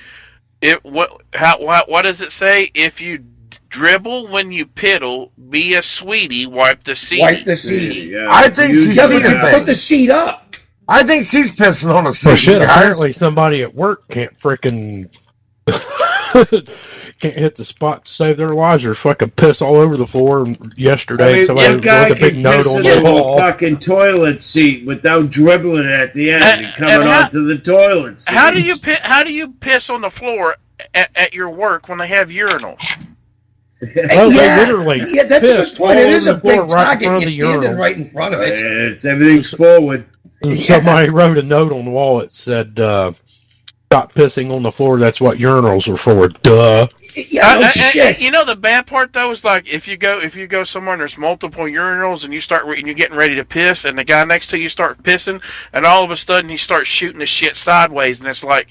What does it say? If you dribble when you piddle, be a sweetie, wipe the seat. Wipe the seat. Yeah, I think she's seeing a thing. Put the seat up. I think she's pissing on a seat. Well, shit, guys. apparently somebody at work can't frickin' can't hit the spot to save their lives or fucking piss all over the floor. Yesterday, somebody with a big note on the wall. Fucking toilet seat without dribbling at the end and coming onto the toilet seat. How do you piss on the floor at your work when they have urinals? Oh, they literally that's a good pissed point. all It over is a the floor big right in target. front You're of the standing urinals. right in front of it. It's everything's forward. And somebody wrote a note on the wall that said, "Stop pissing on the floor. That's what urinals are for." Duh. Shit. You know the bad part though is like if you go somewhere and there's multiple urinals and you're getting ready to piss and the guy next to you start pissing and all of a sudden he starts shooting the shit sideways and it's like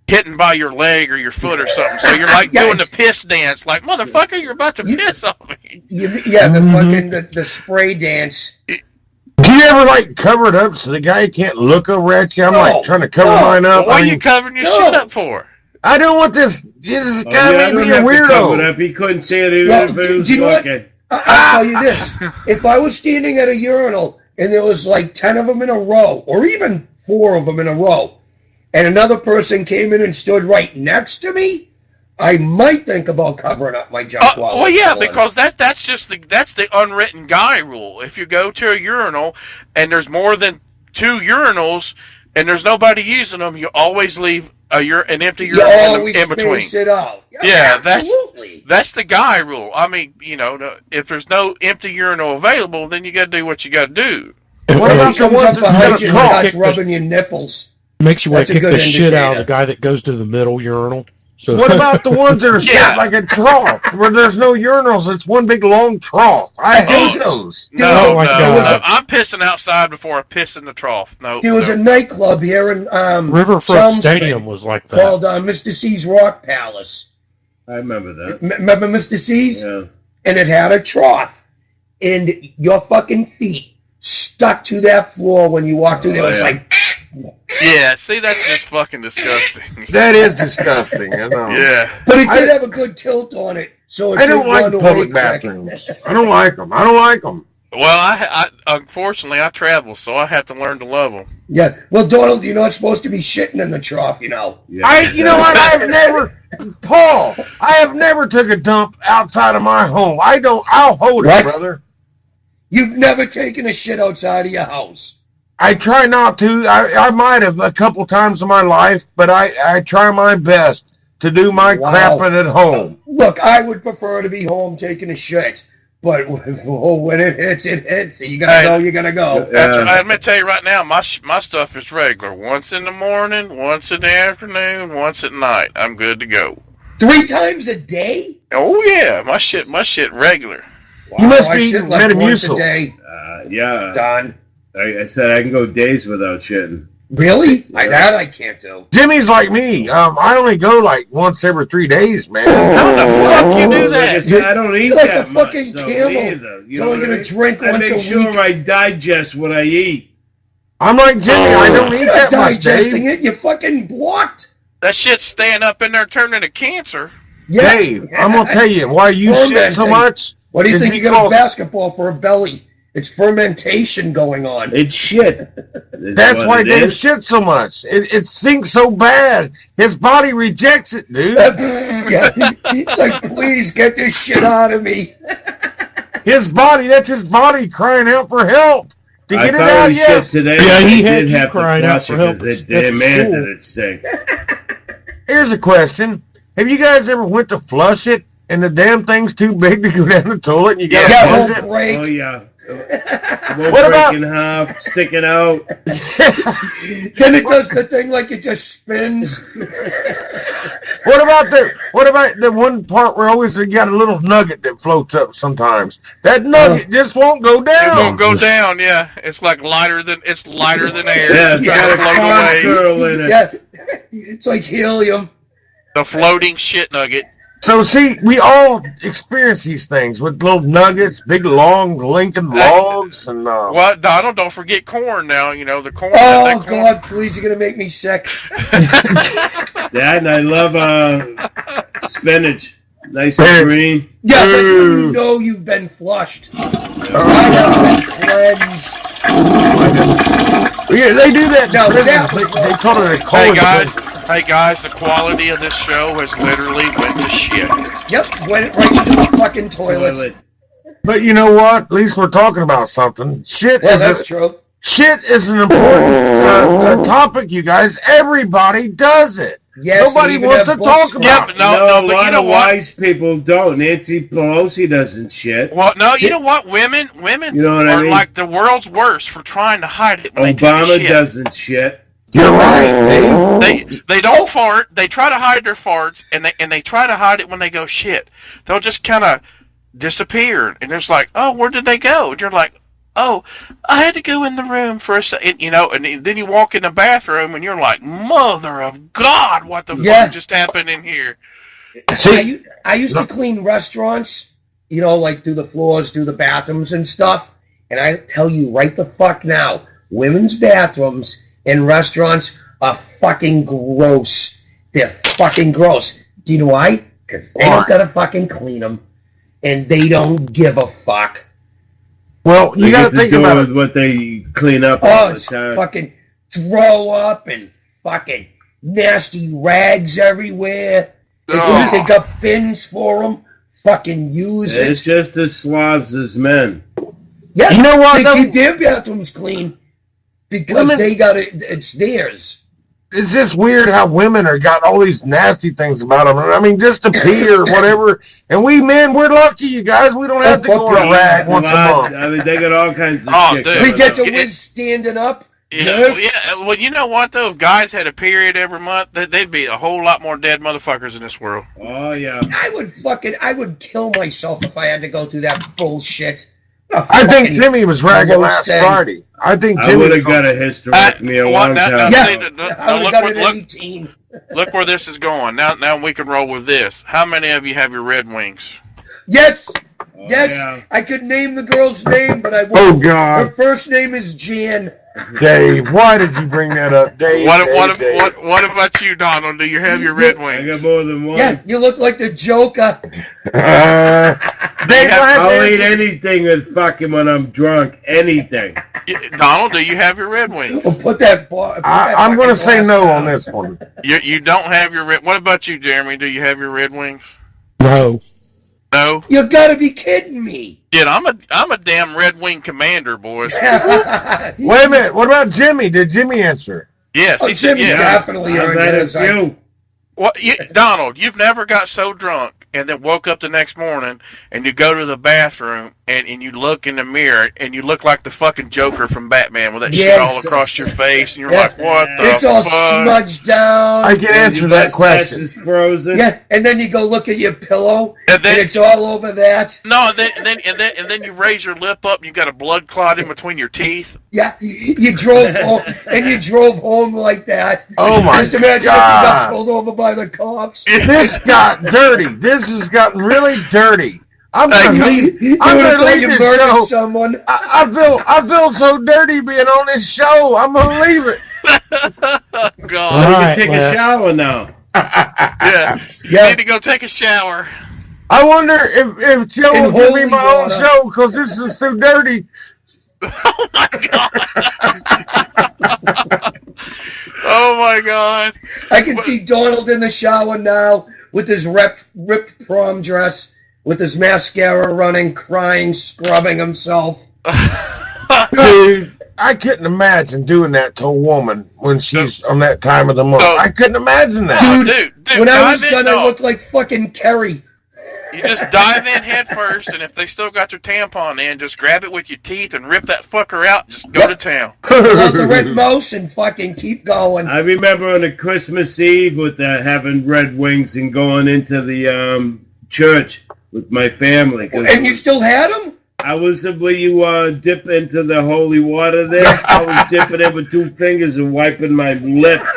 hitting by your leg or your foot or something. So you're like doing the piss dance, like motherfucker, you're about to piss on me. The spray dance. Do you ever like cover it up so the guy can't look over at you? I'm like trying to cover mine up. What are you covering your shit up for? I don't want this. This guy I made don't me a have to cover it weirdo. up. He couldn't see it even Well, if it was do you know what? looking. I'll tell you this. If I was standing at a urinal and there was like 10 of them in a row, or even 4 of them in a row, and another person came in and stood right next to me, I might think about covering up my junk while Well, it's yeah, on. because that's the unwritten guy rule. If you go to a urinal and there's more than 2 urinals and there's nobody using them, you always leave an empty You urinal always in between. space it out. Yeah, absolutely. that's the guy rule. I mean, if there's no empty urinal available, then you got to do what you got to do. What about the comes ones up that's behind got you a and trough? starts rubbing your nipples. Makes you want That's to a kick good the shit out of indicator. the guy that goes to the middle urinal. So What about the ones that are Yeah. shaped like a trough, where there's no urinals? It's one big long trough. I hate those. No, my God. I'm pissing outside before I piss in the trough. No, There was a nightclub here in Riverfront Chelmsford Stadium was like that. called Mr. C's Rock Palace. I remember that. Remember Mr. C's? Yeah. And it had a trough. And your fucking feet stuck to that floor when you walked through there. It was yeah. like... Yeah, see, that's just fucking disgusting. That is disgusting. I know. Yeah. But it did have a good tilt on it. So it I don't did like run away public quick. bathrooms. I don't like them. I don't like them. Well, I unfortunately I travel, so I have to learn to love them. Yeah. Well, Donald, you're not supposed to be shitting in the trough, you know. Yeah. You know what? Paul, I have never took a dump outside of my home. I'll hold it, What? brother. You've never taken a shit outside of your house. I try not to. I might have a couple times in my life, but I try my best to do my crapping at home. Look, I would prefer to be home taking a shit. But when it hits, it hits. You gotta go, you gotta go. I'm gonna tell you right now, my stuff is regular. Once in the morning, once in the afternoon, once at night. I'm good to go. 3 times a day? Oh yeah, my shit regular. Wow, You must I be shit like once a Metamucil. day. Yeah. Done. I said I can go days without shitting. Really? That I can't do. Jimmy's like me. I only go like once every 3 days, man. How the fuck you do Like I that? said, I don't eat You're like that a fucking much, camel. either. It's only gonna drink I once make a sure week. I digest what I eat. I'm like Jimmy. I don't eat You're that not much, digesting Dave. it. You're fucking blocked. That shit's staying up in there turning to cancer. Yeah. Dave, I'm gonna tell you why you shit so Fermenting. much. What do you is think? You got a because- basketball for a belly. It's fermentation going on. It's shit. That's why Dave shit so much. It sinks so bad. His body rejects it, dude. Yeah, he's like, please get this shit out of me. That's his body crying out for help. To get it out, yes. Today, Yeah, he had did you have to crying out flush for it help. because it That's demanded cool. it stink. Here's a question. Have you guys ever went to flush it and the damn thing's too big to go down the toilet and you gotta flush it? Break. Oh, yeah. What What about- in half, sticking out? Then it does the thing like it just spins. What about the one part where always you got a little nugget that floats up sometimes? That nugget just won't go It down. won't go down. Yeah, it's like lighter than air. Yeah, it's It's got a trying to float away. girl in it. Yeah, it's like helium. The floating shit nugget. So see, we all experience these things with little nuggets, big long Lincoln logs, and Well, Donald, don't forget corn now. You know the corn. Oh that corn. God, please! You're gonna make me sick. That and I love spinach. Nice and green. Yeah, that's when you know you've been flushed. I have been cleansed. yeah, they do that. No, in that prisons. was- They call it a Hey guys, the quality of this show has literally went to shit. Yep, went right into the fucking toilet. But you know what? At least we're talking about something. Shit Well, is that's true. Shit is an important topic, you guys. Everybody does it. Yes, Nobody we even wants to have talk books. about Yeah, it. but no, a but lot you know of what? wise people don't. Nancy Pelosi doesn't shit. Well, no, you know what? Women You know what I are mean? like the world's worst for trying to hide it when they take a Obama shit. doesn't shit. You're right, Dave. They don't fart. They try to hide their farts, and they try to hide it when they go shit. They'll just kind of disappear, and it's like, oh, where did they go? And you're like, oh, I had to go in the room for a second, you know. And then you walk in the bathroom, and you're like, mother of God, what the fuck just happened in here? See, I used to clean restaurants, you know, like do the floors, do the bathrooms and stuff. And I tell you right the fuck now, women's bathrooms in restaurants are fucking gross. They're fucking gross. Do you know why? Because they don't gotta fucking clean them, and they don't give a fuck. Well, you got to think about it. What they clean up Oh, all the it's time. fucking throw up and fucking nasty rags everywhere. They got bins for them. Fucking use it. It's just as slobs as men. Yeah, you know what? They keep their bathrooms clean because they got it. It's theirs. It's just weird how women are got all these nasty things about them. I mean, just to pee or whatever. And we men, we're lucky, you guys. We don't have to go on a rag once a month. I mean, they got all kinds of shit. Dude. We get to whiz standing up. Yeah, well, you know what, though? If guys had a period every month, they'd be a whole lot more dead motherfuckers in this world. Oh, yeah. I would kill myself if I had to go through that bullshit. I think Jimmy was ragging last Friday. I think Jimmy would have got a hysterectomy a long time. Look where this is going. Now we can roll with this. How many of you have your Red Wings? Yes. Yes. Yeah. I could name the girl's name, but I won't. Oh, God. Her first name is Jan. Dave, why did you bring that up, Dave? What about you, Donald? Do you have your Red Wings? I got more than one. Yeah, you look like the Joker. I'll eat anything that's fucking when I'm drunk. Anything. Donald, do you have your Red Wings? Well, put that. I'm going to say no on this one. You don't have your Red. What about you, Jeremy? Do you have your Red Wings? No. No. You gotta be kidding me. Dude, I'm a damn Red Wing commander, boys. Wait a minute. What about Jimmy? Did Jimmy answer? Yes, he Jimmy said yes. Definitely earned it. Donald, you've never got so drunk and then woke up the next morning and you go to the bathroom and you look in the mirror and you look like the fucking Joker from Batman with that shit all across your face and you're like, what the It's all smudged down. I can answer that question. Is frozen. Yeah, and then you go look at your pillow and it's all over that. No, and then you raise your lip up and you got a blood clot in between your teeth. Yeah, you drove home and you drove home like that. Oh my Just imagine if you got pulled over by the cops. This got dirty. This has gotten really dirty. I'm gonna leave. I'm gonna leave this show. Someone. I feel so dirty being on this show. I'm gonna leave it. God, you can take a shower now. Yeah, you need to go take a shower. I wonder if Joe will give me my own show because this is too dirty. Oh my God. Oh my God. I can see Donald in the shower now with his ripped prom dress, with his mascara running, crying, scrubbing himself. Dude, I couldn't imagine doing that to a woman when she's on that time of the month. I couldn't imagine that. Dude, when I was done, I looked like fucking Kerry. You just dive in head first, and if they still got their tampon in, just grab it with your teeth and rip that fucker out and just go to town. Love the red mouse and fucking keep going. I remember on a Christmas Eve with having Red Wings and going into the church with my family. And you still had them? I was where you dip into the holy water there. I was dipping in with 2 fingers and wiping my lips.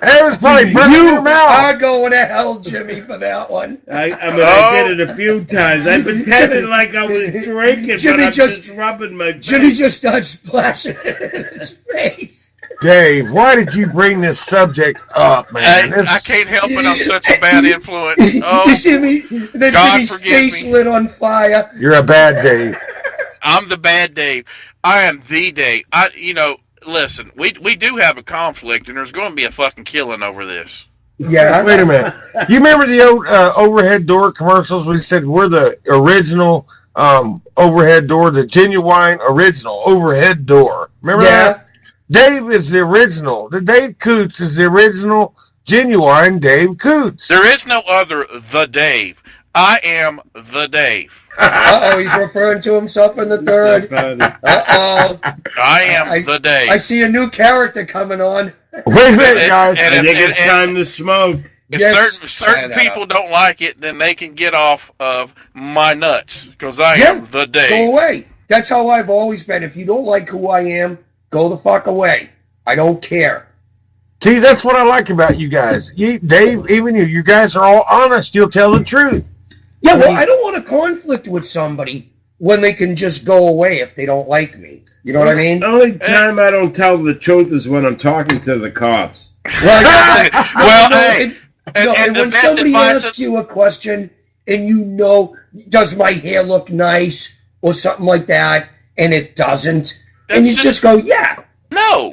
It was probably burning your mouth. You are going to hell, Jimmy, for that one. I did it a few times. I pretended like I was drinking, Jimmy but I'm just rubbing my face. Jimmy just started splashing in his face. Dave, why did you bring this subject up, man? I can't help it. I'm such a bad influence. Oh, you see me? Then Jimmy's face lit on fire. You're a bad Dave. I'm the bad Dave. I am the Dave. Listen, we do have a conflict, and there's going to be a fucking killing over this. Yeah. Wait a minute. You remember the old overhead door commercials? We said we're the original overhead door, the genuine original overhead door. Remember that? Dave is the original. The Dave Coots is the original, genuine Dave Coots. There is no other the Dave. I am the Dave. Uh-oh, he's referring to himself in the third. Uh-oh. I am the Dave. I see a new character coming on. Wait a minute, guys. I think it's time to smoke. If certain people don't like it, then they can get off of my nuts, because I am the Dave. Go away. That's how I've always been. If you don't like who I am, go the fuck away. I don't care. See, that's what I like about you guys. Dave, even you guys are all honest. You'll tell the truth. Yeah, well, I don't want to conflict with somebody when they can just go away if they don't like me. You know what I mean? The only time I don't tell the truth is when I'm talking to the cops. Well, and the when best somebody advice asks you a question and you know, does my hair look nice or something like that, and it doesn't, and you just go, yeah. No,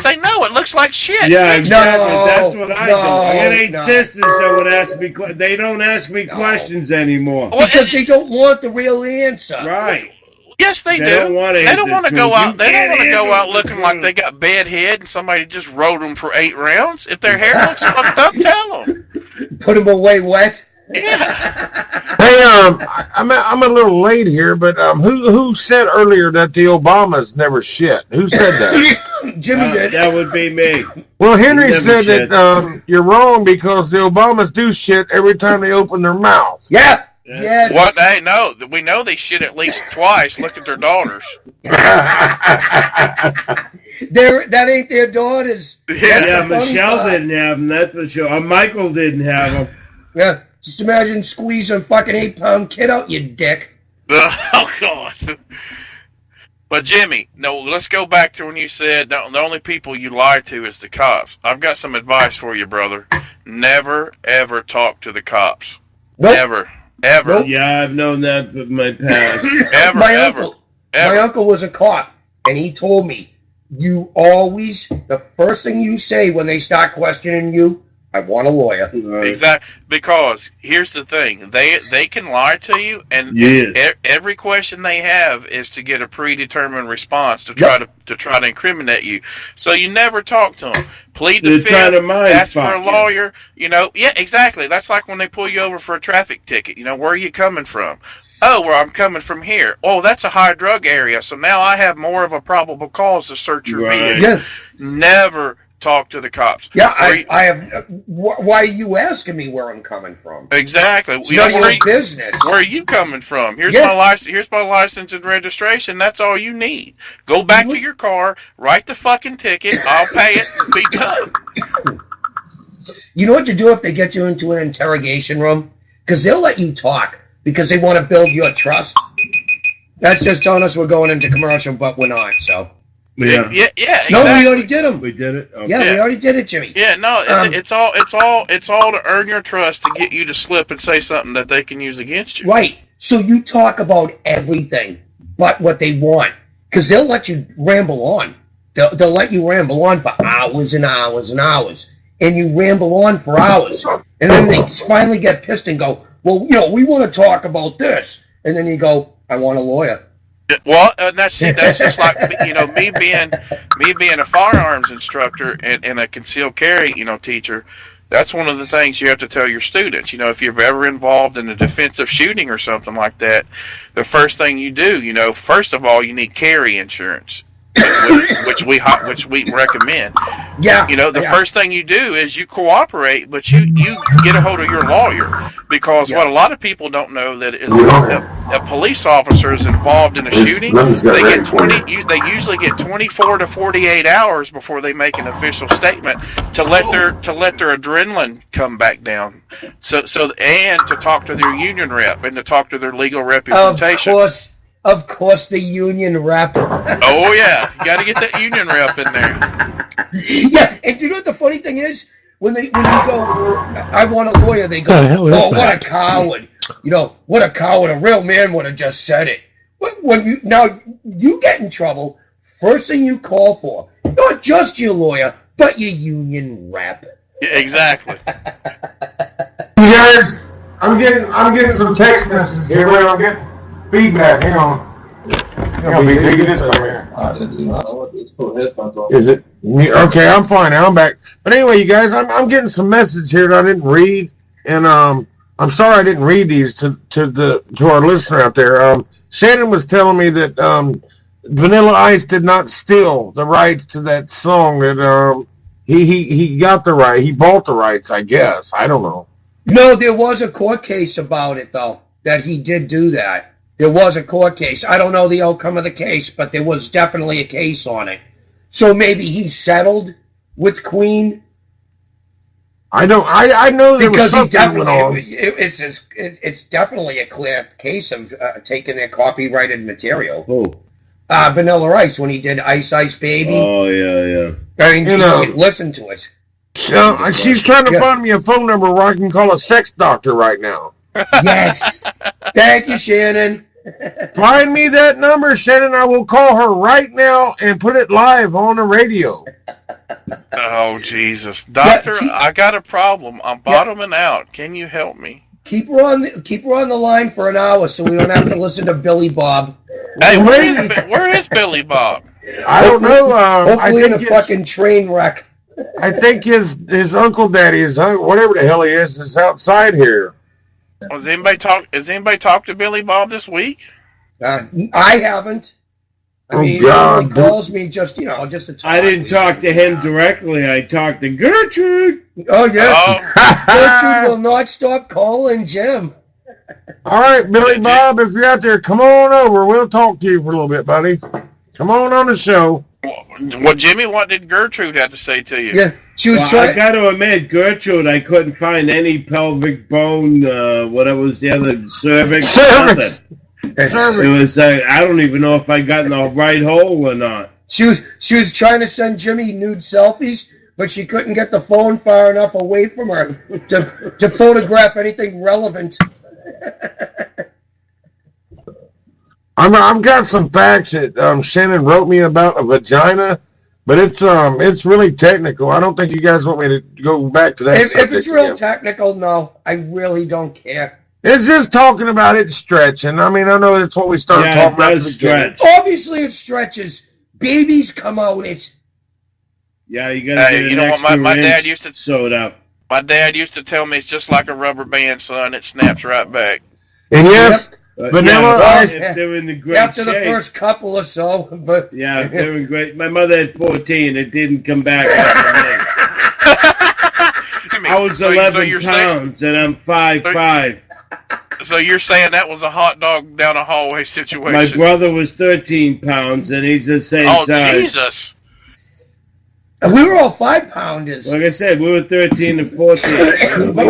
say no. It looks like shit. Yeah, exactly. No, That's what I do. I got 8 sisters that would ask me. They don't ask me questions anymore because they don't want the real answer. Right. Yes, they do. They don't want to go out. They don't want to go out looking like they got bad head and somebody just rode them for 8 rounds. If their hair looks fucked up, tell them. Put them away wet. Yeah. Hey, I'm a little late here, but who said earlier that the Obamas never shit? Who said that? Jimmy did. That would be me. Well, Henry said that you're wrong because the Obamas do shit every time they open their mouths. Yeah. Yes. What? Hey, no. We know they shit at least twice. Look at their daughters. That ain't their daughters. Yeah, Michelle didn't have them. That's for sure. Michael didn't have them. Yeah. Just imagine squeezing a fucking 8-pound kid out, you dick. Oh, God. But, Jimmy, no, let's go back to when you said the only people you lie to is the cops. I've got some advice for you, brother. Never, ever talk to the cops. Nope. Never. Ever. Nope. Yeah, I've known that in my past. My uncle was a cop, and he told me, you always, the first thing you say when they start questioning you, I want a lawyer. Exactly, because here's the thing: they can lie to you, and every question they have is to get a predetermined response to try to incriminate you. So you never talk to them. Plead the fifth. Ask for a lawyer. You know, yeah, exactly. That's like when they pull you over for a traffic ticket. You know, where are you coming from? Oh, well, I'm coming from here. Oh, that's a high drug area, so now I have more of a probable cause to search your vehicle. Yeah. Never talk to the cops. Yeah, I have. Why are you asking me where I'm coming from? Exactly. It's none of your business. Where are you coming from? Here's my license. Here's my license and registration. That's all you need. Go back to your car, write the fucking ticket. I'll pay it. And be done. You know what to do if they get you into an interrogation room? Because they'll let you talk because they want to build your trust. That's just telling us we're going into commercial, but we're not. So. Yeah. Yeah. Exactly. No, we already did them. We did it. Okay. Yeah, we already did it, Jimmy. Yeah, no, it's all to earn your trust to get you to slip and say something that they can use against you. Right. So you talk about everything but what they want, because they'll let you ramble on. They'll let you ramble on for hours and hours and hours, and you ramble on for hours, and then they finally get pissed and go, "Well, you know, we want to talk about this," and then you go, "I want a lawyer." Well, that's just like, you know, me being a firearms instructor and a concealed carry, you know, teacher. That's one of the things you have to tell your students. You know, if you're ever involved in a defensive shooting or something like that, the first thing you do, you know, first of all, you need carry insurance, which we recommend. Yeah. You know, the first thing you do is you cooperate, but you get a hold of your lawyer, because what a lot of people don't know that is a police officer is involved in a shooting. They usually get 24 to 48 hours before they make an official statement to let their adrenaline come back down. So and to talk to their union rep and to talk to their legal representation. Of course, the union rep. Oh yeah, you got to get that union rep in there. Yeah, and you know what the funny thing is? When you go, I want a lawyer, they go, oh, what a coward. You know, what a coward. A real man would have just said it. When you get in trouble, first thing you call for, not just your lawyer, but your union rep. Yeah, exactly. You guys, I'm getting some text messages here. Wait, I'm getting feedback. Hang on. I'll be digging this over here. I do not know what these cool headphones are. Is it? Okay, I'm fine now. I'm back. But anyway, you guys, I'm getting some messages here that I didn't read, and I'm sorry I didn't read these to our listener out there. Shannon was telling me that Vanilla Ice did not steal the rights to that song. That he got the right. He bought the rights, I guess. I don't know. No, there was a court case about it though, that he did do that. There was a court case. I don't know the outcome of the case, but there was definitely a case on it. So maybe he settled with Queen. I know there was something going on. It's definitely a clear case of taking their copyrighted material. Who? Vanilla Ice when he did Ice Ice Baby. Oh yeah. I mean, you can listen to it. She's trying to find me a phone number where I can call a sex doctor right now. Yes. Thank you, Shannon. Find me that number, Shannon. I will call her right now and put it live on the radio. Oh, Jesus. Doctor, I got a problem. I'm bottoming out. Can you help me? Keep her on the line for an hour so we don't have to listen to Billy Bob. Hey, where is Billy Bob? I don't know. Hopefully in a fucking train wreck. I think his uncle daddy, whatever the hell he is outside here. Has anybody talked to Billy Bob this week? I haven't. I mean, God, he calls me just to talk. I didn't talk to him directly. I talked to Gertrude. Oh, yes. Gertrude will not stop calling Jim. All right, Billy Bob, if you're out there, come on over. We'll talk to you for a little bit, buddy. Come on the show. Well, Jimmy, what did Gertrude have to say to you? Yeah, she was I got to admit, Gertrude, I couldn't find any pelvic bone, whatever was the other, cervix. Nothing. It was, I don't even know if I got in the right hole or not. She was trying to send Jimmy nude selfies, but she couldn't get the phone far enough away from her to photograph anything relevant. I've got some facts that Shannon wrote me about a vagina, but it's really technical. I don't think you guys want me to go back to that. If it's real technical, no, I really don't care. It's just talking about it stretching. I mean, I know that's what we started talking about. Stretch. Obviously, it stretches. Babies come out. Yeah, you got to. You know what? My dad used to sew it up. My dad used to tell me it's just like a rubber band, son. It snaps right back. And yes, vanilla ice. They're in the great after shape. The first couple or so, but yeah, they're in great. My mother had 14. It didn't come back. I was 11 pounds, and I'm 5'5". So you're saying that was a hot dog down a hallway situation? My brother was 13 pounds, and he's the same size. Oh, Jesus. And we were all 5-pounders. Like I said, we were 13 and 14. But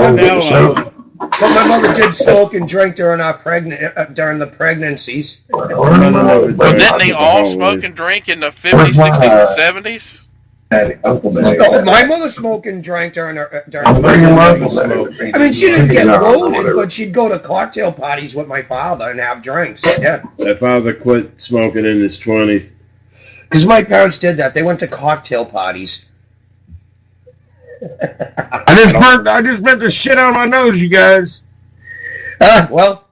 my mother did smoke and drink during the pregnancies. But didn't they all smoke and drink in the 50s, 60s, and 70s? My mother smoked and drank during the pregnancy. I mean, she didn't get loaded, but she'd go to cocktail parties with my father and have drinks. Yeah. My father quit smoking in his 20s. Because my parents did that. They went to cocktail parties. I just bent the shit out of my nose, you guys. Well,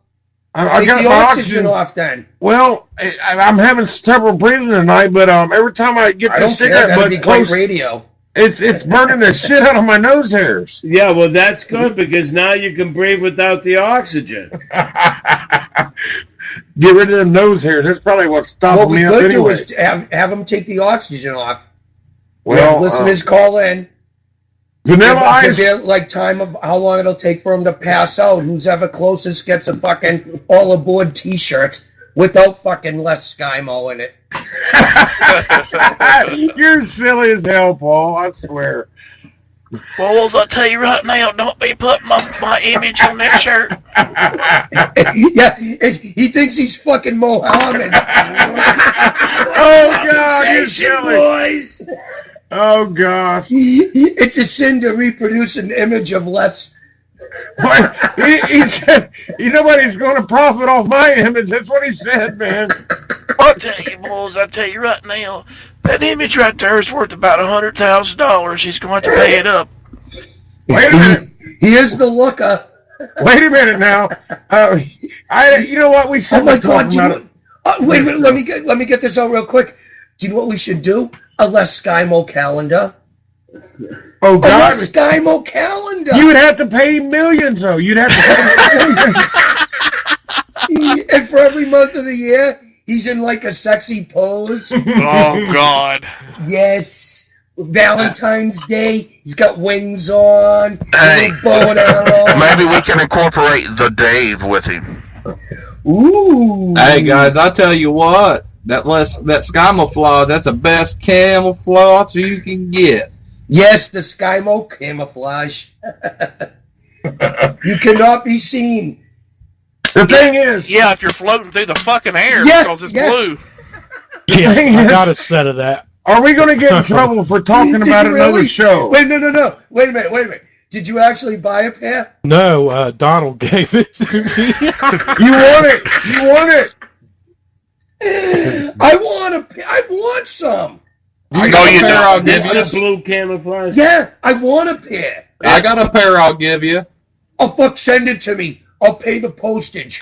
I got the my oxygen off then. Well, I'm having trouble breathing tonight, but every time I get the cigarette butt close, radio. It's burning the shit out of my nose hairs. Yeah, well, that's good because now you can breathe without the oxygen. Get rid of the nose hairs. That's probably what's stopping me up anyway. What we could do is have them take the oxygen off. Well, listeners call in. Vanilla ice. Like time of how long it'll take for them to pass out. Who's ever closest gets a fucking all aboard T-shirt without fucking Les Skymo in it. You're silly as hell, Paul. I swear. Well, I tell you right now, don't be putting my image on that shirt. Yeah, he thinks he's fucking Mohammed. Oh, God, you're silly. Boys. Oh, gosh. It's a sin to reproduce an image of Les. He said, nobody's going to profit off my image. That's what he said, man. I'll tell you, boys, I'll tell you right now, that image right there is worth about $100,000. He's going to pay it up. Wait a minute. He is the looker. Wait a minute now. You know what? We should be talking about it. Wait a minute. Let me get this out real quick. Do you know what we should do? A Les Skymo calendar. Oh, God. A Les Skymo calendar. You would have to pay millions, though. You'd have to pay millions. And for every month of the year, he's in like a sexy pose. Oh, God. Yes. Valentine's Day, he's got wings on. Hey, bow and arrow. Maybe we can incorporate the Dave with him. Ooh. Hey, guys, I'll tell you what. That camouflage, that's the best camouflage you can get. Yes, the Skymo camouflage. You cannot be seen. The thing is... Yeah, if you're floating through the fucking air Yeah, because it's yeah. blue. Yeah, I got a set of that. Are we going to get in trouble for talking Did about you another really? show? Wait, no. Wait a minute. Did you actually buy a pair? No, Donald gave it to me. You want it. You want it. I want some. I got a pair I'll give This is you. blue camouflage. Yeah, I want a pair. I got a pair I'll give you. Oh, fuck, send it to me. I'll pay the postage.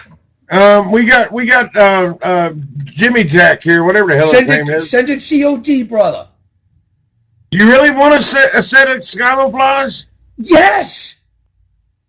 We got Jimmy Jack here, whatever the hell his name is. Send it COD, brother. You really want a set of camouflage? Yes.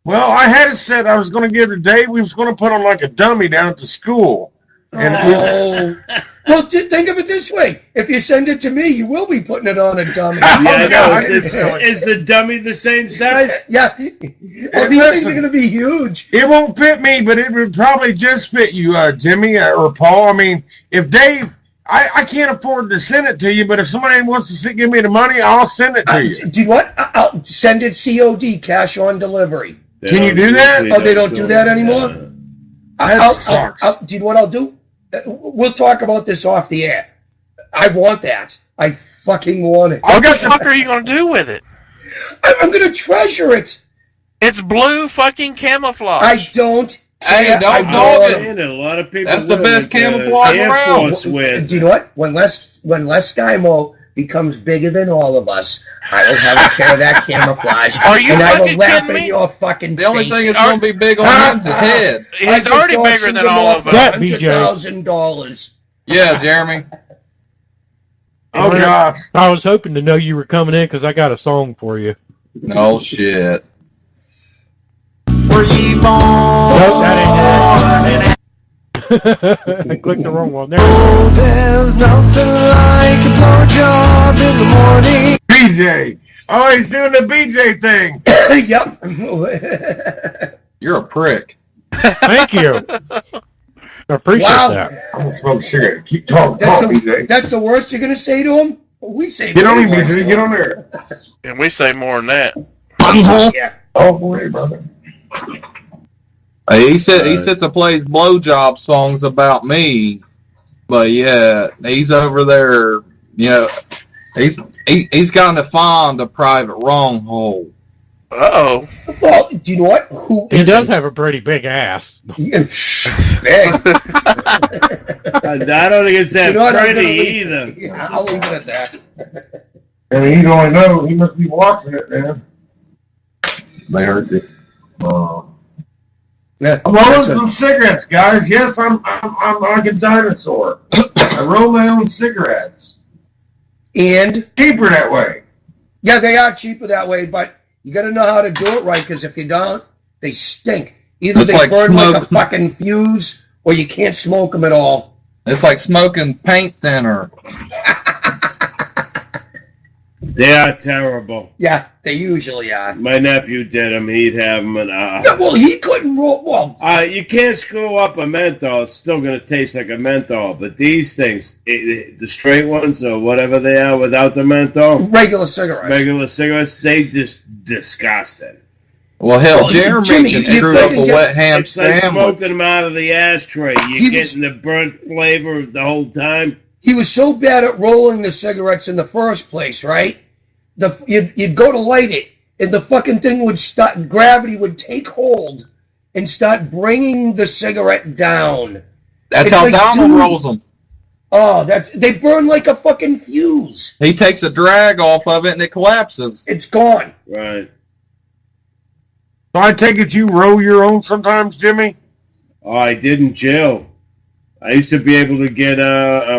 Well, I had a set I was going to give to Dave. We was going to put on like a dummy down at the school. And Well, think of it this way. If you send it to me, you will be putting it on a dummy. Yeah, no, is the dummy the same size? Yeah. Well, these things are going to be huge. It won't fit me, but it would probably just fit you, Jimmy or Paul. I mean, if Dave, I can't afford to send it to you, but if somebody wants to give me the money, I'll send it to you. Do you what? I'll send it COD, cash on delivery. Can you do that? Oh, they don't do that anymore? That sucks. Do you know what I'll do? We'll talk about this off the air. I want that. I fucking want it. What the fuck are you going to do with it? I'm going to treasure it. It's blue fucking camouflage. I don't. Hey, don't dog it. A lot of people. That's the best camouflage around. Do you know what? When Les Skymo becomes bigger than all of us, I will have a pair of that camouflage. Are you and I will fucking laugh kidding at me? your fucking The only face. thing that's going to be big on him is his head. He's already bigger than all of us. That BJ. $100,000. Yeah, Jeremy. Oh, God. I was hoping to know you were coming in because I got a song for you. No shit. Were ye born? Nope, that ain't it. I clicked the wrong one there. Oh, there's nothing like a blowjob in the morning. BJ. Oh, he's doing the BJ thing. Yep. You're a prick. Thank you. I appreciate that. I'm going to smoke a cigarette. Keep talking, BJ. That's the worst you're going to say to him? We say Get on me, way worse. BJ. Get on there. And we say more than that. Yeah. Oh, boy, brother. He sits and plays blowjob songs about me, but yeah, he's over there. You know, he's kind of fond of private wrong hole. Uh-oh. Well, do you know what? He does have a pretty big ass. Big. I don't think it's that You know what, I'm pretty gonna leave- either. Yeah, I'll leave it at that. I mean, he don't know. He must be watching it, man. They heard it. Yeah, I'm rolling some cigarettes, guys. Yes, I'm like a dinosaur. I roll my own cigarettes. And Cheaper that way. yeah, they are cheaper that way, but you got to know how to do it right, because if you don't, they stink. Either It's they like burn like a smoke. fucking fuse, or you can't smoke them at all. It's like smoking paint thinner. They are terrible. Yeah, they usually are. My nephew did them. He'd have them, and Yeah, well, he couldn't roll. Well, you can't screw up a menthol. It's still going to taste like a menthol. But these things, the straight ones or whatever they are without the menthol, regular cigarettes, they just disgusting. Well, hell, Well, Jeremy Jimmy, can you screw up a fucking wet ham It's like sandwich. smoking them out of the ashtray. You're getting the burnt flavor the whole time. he was so bad at rolling the cigarettes in the first place, right? You'd go to light it, and the fucking thing would start. Gravity would take hold and start bringing the cigarette down. That's It's how like, Donald dude, rolls them. Oh, they burn like a fucking fuse. He takes a drag off of it and it collapses. It's gone. Right. So I take it you roll your own sometimes, Jimmy? Oh, I did in jail. I used to be able to get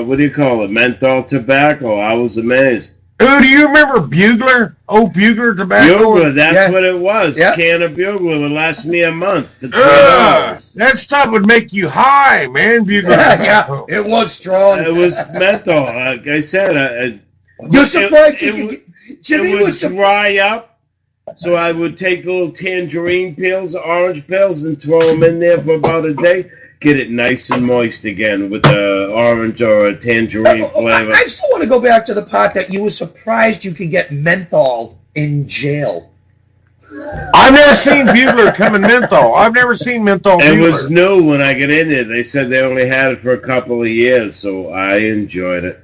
what do you call it, menthol tobacco. I was amazed. Ooh, do you remember Bugler? Oh, Bugler tobacco? Bugler, that's Yeah. what it was. Yeah. Can of Bugler would last me a month. For $3. That stuff would make you high, man, Bugler Yeah, tobacco. it was strong. It was menthol. Like I said, You're surprised it Jimmy would was dry up. So I would take little tangerine peels, orange peels, and throw them in there for about a day. Get it nice and moist again with the orange or a tangerine flavor. I still want to go back to the part that you were surprised you could get menthol in jail. I've never seen Bugler come in menthol. I've never seen menthol It Bugler. was new when I got in there. They said they only had it for a couple of years, so I enjoyed it.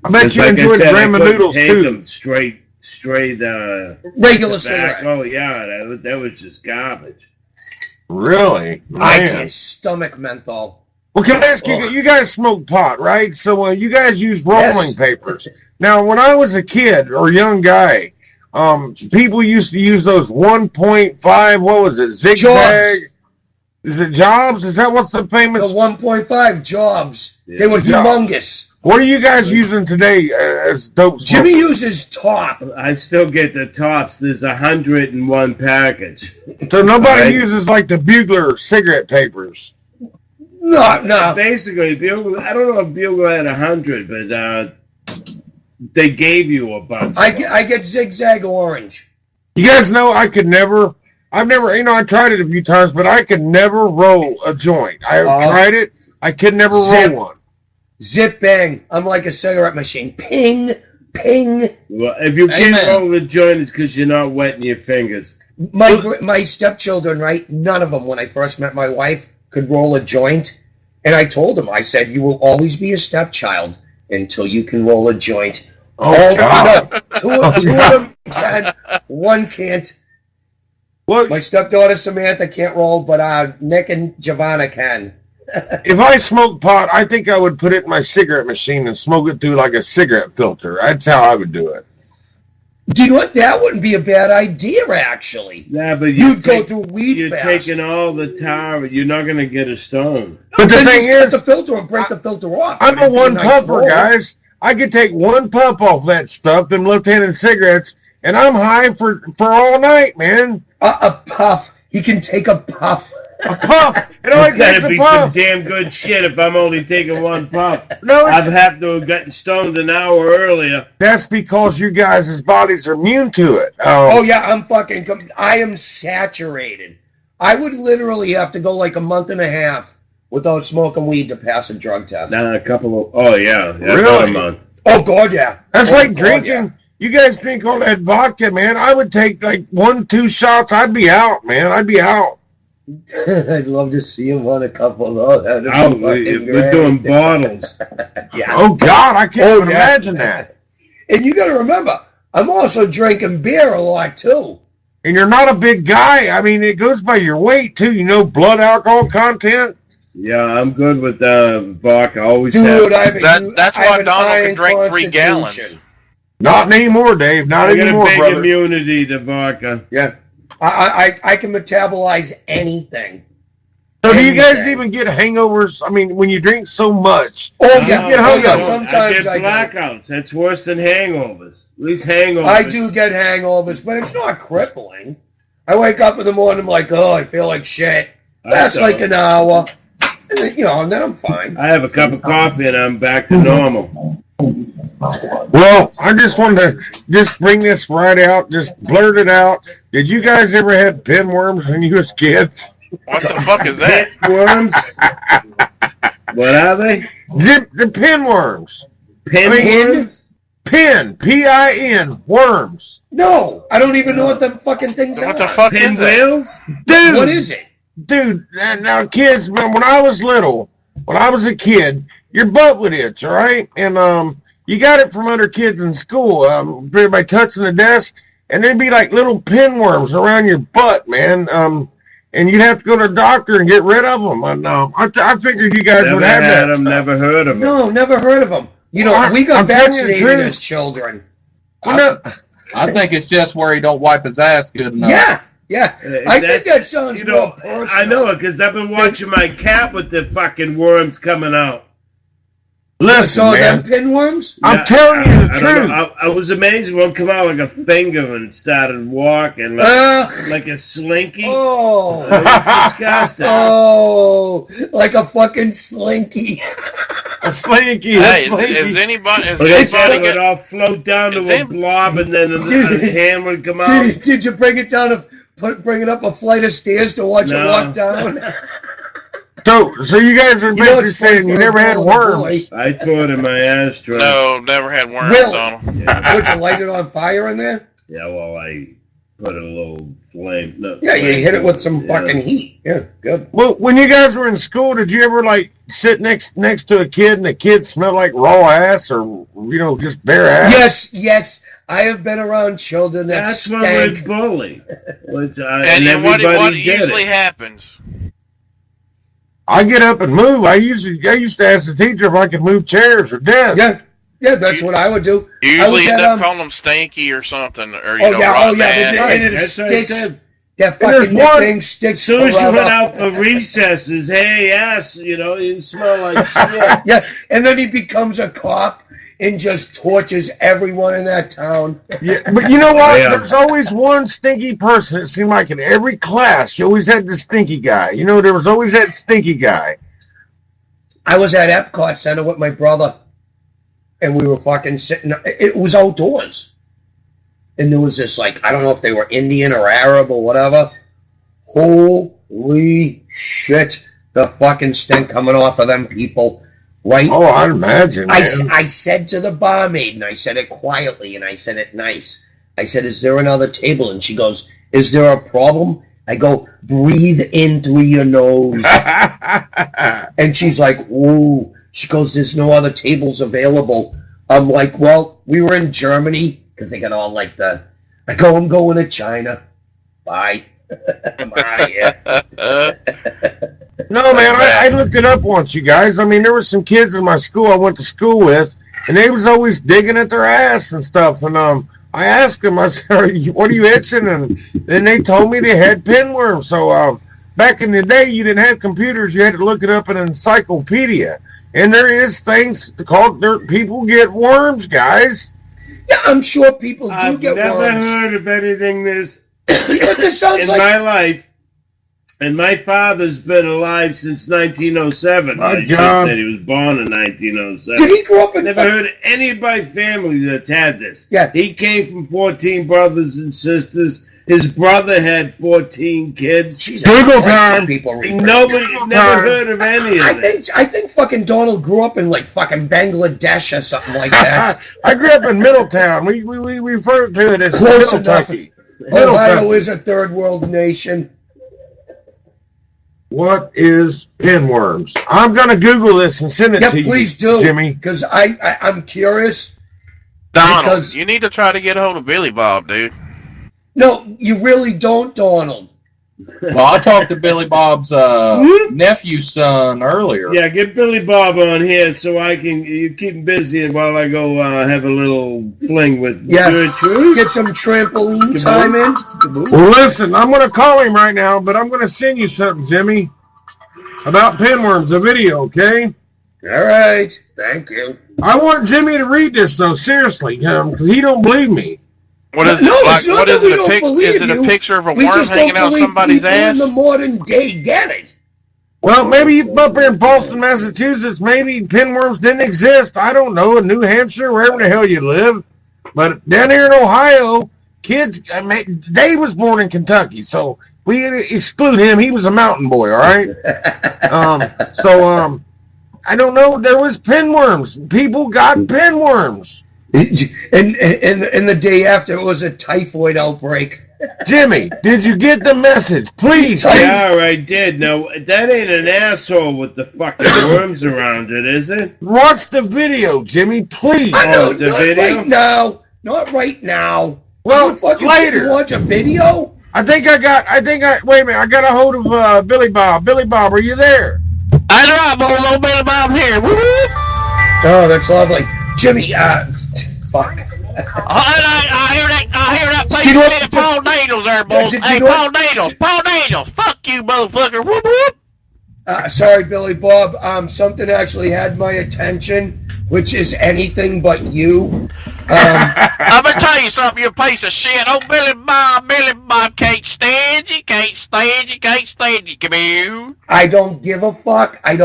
I bet you enjoyed grandma noodles too. Them straight regular tobacco. cigarette. Oh yeah, that was just garbage. Really? I Man. can't stomach menthol. Well, can I ask you? You guys smoke pot, right? So you guys use rolling papers. Now, when I was a kid or young guy, people used to use those 1.5. What was it? Zigzag. Jobs. Is it Jobs? Is that what's the famous? The 1.5 Jobs. Yeah. They were humongous. What are you guys using today as dope smokers? Jimmy uses top. I still get the tops. There's 101 package. So nobody uses like the Bugler cigarette papers. No. Basically, Bugler. I don't know if Bugler had 100, but they gave you a bunch. I get zigzag orange. You guys know I've never, I tried it a few times, but I could never roll a joint. I tried it. I could never roll one. Zip bang. I'm like a cigarette machine. Ping, ping. Well, if you can't roll a joint, it's because you're not wetting your fingers. My stepchildren, right? None of them, when I first met my wife, could roll a joint. And I told them, I said, you will always be a stepchild until you can roll a joint. Oh, God. Two of them can, one can't. What? My stepdaughter Samantha can't roll, but Nick and Giovanna can. If I smoked pot, I think I would put it in my cigarette machine and smoke it through like a cigarette filter. That's how I would do it. Do you know what? That wouldn't be a bad idea, actually. Yeah, but you'd go through weed You're fast. taking all the tar. You're not going to get a stone. But the thing is, the filter or break the filter off. I'm a one puffer, guys. I could take one puff off that stuff, them left-handed cigarettes, and I'm high for all night, man. A puff. He can take a puff. A puff. It only It's got takes to a be puff. some damn good shit if I'm only taking one puff. No, I'd have to have gotten stoned an hour earlier. That's because you guys' bodies are immune to it. Oh, yeah, I am saturated. I would literally have to go like a month and a half without smoking weed to pass a drug test. Nah, a couple of... Oh, yeah. That's Really? about a month. Oh, God, yeah. That's like drinking. You guys drink all that vodka, man. I would take like 1-2 shots. I'd be out, man. I'd be out. I'd love to see him on a couple of those. We're doing bottles. Yeah. Oh, God, I can't even imagine that. And you got to remember, I'm also drinking beer a lot, too. And you're not a big guy. I mean, it goes by your weight, too. You know, blood alcohol content. Yeah, I'm good with vodka. I always Dude, have. That's why Donald can drink 3 gallons. Not anymore, Dave. Not I got anymore, a big brother. immunity to vodka. Yeah. I can metabolize anything. So do you guys even get hangovers? I mean, when you drink so much, Oh, you yeah. get hangovers. Sometimes I get blackouts. That's worse than hangovers. At least hangovers. I do get hangovers, but it's not crippling. I wake up in the morning, I'm like, oh, I feel like shit. That's like an hour. And then, and then I'm fine. I have a cup of coffee and I'm back to normal. Well, I just wanted to just bring this right out, just blurt it out. Did you guys ever have pinworms when you was kids? What the fuck is that? Pinworms? What are they? The pinworms. Pinworms? Pin, P-I-N, worms. No, I don't even know what the fucking things are. What the fuck is that? Pinwheels? Dude. What is it? Dude, now kids, man, when I was little, when I was a kid, your butt would itch, all right? And you got it from other kids in school, everybody touching the desk, and there'd be like little pinworms around your butt, man. And you'd have to go to the doctor and get rid of them. And I figured you guys would have that. Never heard of them. No, never heard of them. We got vaccinated as children. I think it's just where he don't wipe his ass good enough. Yeah. I think that sounds more personal. I know it because I've been watching my cat with the fucking worms coming out. Listen, man. Them pinworms? I'm telling you the truth. I was amazed when one come out like a finger and started walking like a slinky. Oh. It was disgusting. Oh, like a fucking slinky. A slinky. Hey, is anybody it would all float down to a blob and then a hand would come out. Did you bring it down bring it up a flight of stairs to watch it walk down? So you guys are basically saying you never had worms. I tore it in my ashtray. No, never had worms, Really? Donald. Would you light it on fire in there? Yeah, well, put a little flame. No, Yeah, you flame hit to it with some fucking heat. Yeah, good. Well, when you guys were in school, did you ever like sit next to a kid and the kid smelled like raw ass or just bare ass? Yes. I have been around children that That's what stank. we bully. Which And what usually happens? I get up and move. I used to ask the teacher if I could move chairs or desks. Yeah, that's what I would do. You usually end up calling them stanky or something, or and it That's what I sticks. said. That fucking nickname sticks. As soon as you forever. went out for recesses, hey, ass, you smell like shit. Yeah, and then he becomes a cop and just tortures everyone in that town. Yeah, but you know what? Yeah. There's always one stinky person. It seemed like in every class, you always had the stinky guy. There was always that stinky guy. I was at Epcot Center with my brother, and we were fucking sitting. It was outdoors. And there was this, I don't know if they were Indian or Arab or whatever. Holy shit. The fucking stink coming off of them people. Right? Oh, I'd imagine, man. I said to the barmaid, and I said it quietly, and I said it nice. I said, is there another table? And she goes, is there a problem? I go, breathe in through your nose. And she's like, ooh. She goes, there's no other tables available. I'm like, well, we were in Germany, because they got all I go, I'm going to China. Bye. I'm out of here. No, man, I looked it up once, you guys. I mean, there were some kids in my school I went to school with, and they was always digging at their ass and stuff. And I asked them, I said, what are you itching? And then they told me they had pinworms. So back in the day, you didn't have computers. You had to look it up in an encyclopedia. And there is things called, people get worms, guys. Yeah, I'm sure people do get worms. I've never heard of anything this sounds in like my life. And my father's been alive since 1907. My I should God. say he was born in 1907. Did he grow up in Never heard of any of my family that's had this. Yeah. He came from 14 brothers and sisters. His brother had 14 kids. Google time. Nobody never heard of any of this. I think fucking Donald grew up in Fucking Bangladesh or something like that. I grew up in Middletown. We refer to it as Close Middle Kentucky. Ohio is a third world nation. What is pinworms? I'm going to Google this and send it to you. Please do, Jimmy. Because I'm curious. Donald, you need to try to get a hold of Billy Bob, dude. No, you really don't, Donald. Well, I talked to Billy Bob's nephew's son earlier. Yeah, get Billy Bob on here so you keep him busy while I go have a little fling with Gertrude. Get some trampoline time in. Well, listen, I'm going to call him right now, but I'm going to send you something, Jimmy, about pinworms, a video, okay? All right. Thank you. I want Jimmy to read this, though, seriously, because he don't believe me. What is it? What is it? Is it a picture of a worm hanging out somebody's ass? In the modern day, get it? Well, maybe up here in Boston, Massachusetts, maybe pinworms didn't exist. I don't know, in New Hampshire, wherever the hell you live. But down here in Ohio, kids, Dave was born in Kentucky, so we exclude him. He was a mountain boy, all right? I don't know. There was pinworms. People got pinworms. And the day after, it was a typhoid outbreak. Jimmy, did you get the message? Please. Yeah, I did. No, that ain't an asshole with the fucking worms around it, is it? Watch the video, Jimmy, please. The video? Right now. Not right now. Well, later. You watch a video? wait a minute, I got a hold of Billy Bob. Billy Bob, are you there? I'm on little Billy Bob here. Oh, that's lovely. Jimmy, fuck. I hear that place Paul Daniels there, boys. Hey, Paul Daniels, fuck you, motherfucker. Whoop, whoop. Sorry, Billy Bob. Something actually had my attention, which is anything but you. I'm gonna tell you something, you piece of shit. Oh, Billy Bob can't stand you, come here. I don't give a fuck. Billy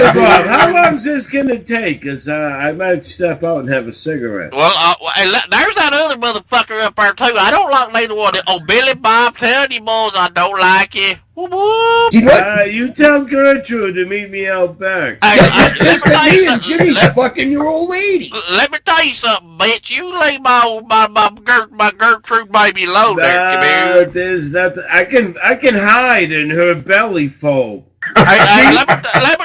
Bob, how long is this gonna take? Because I might step out and have a cigarette. Well, there's that other motherfucker up there, too. I don't like neither one. Oh, Billy Bob, telling you boys I don't like you. You tell Gertrude to meet me out back. That's me and Jimmy's fucking your old lady. Let me tell you something, bitch. You leave my Gertrude baby alone there, there's nothing. I can hide in her belly fold. Let me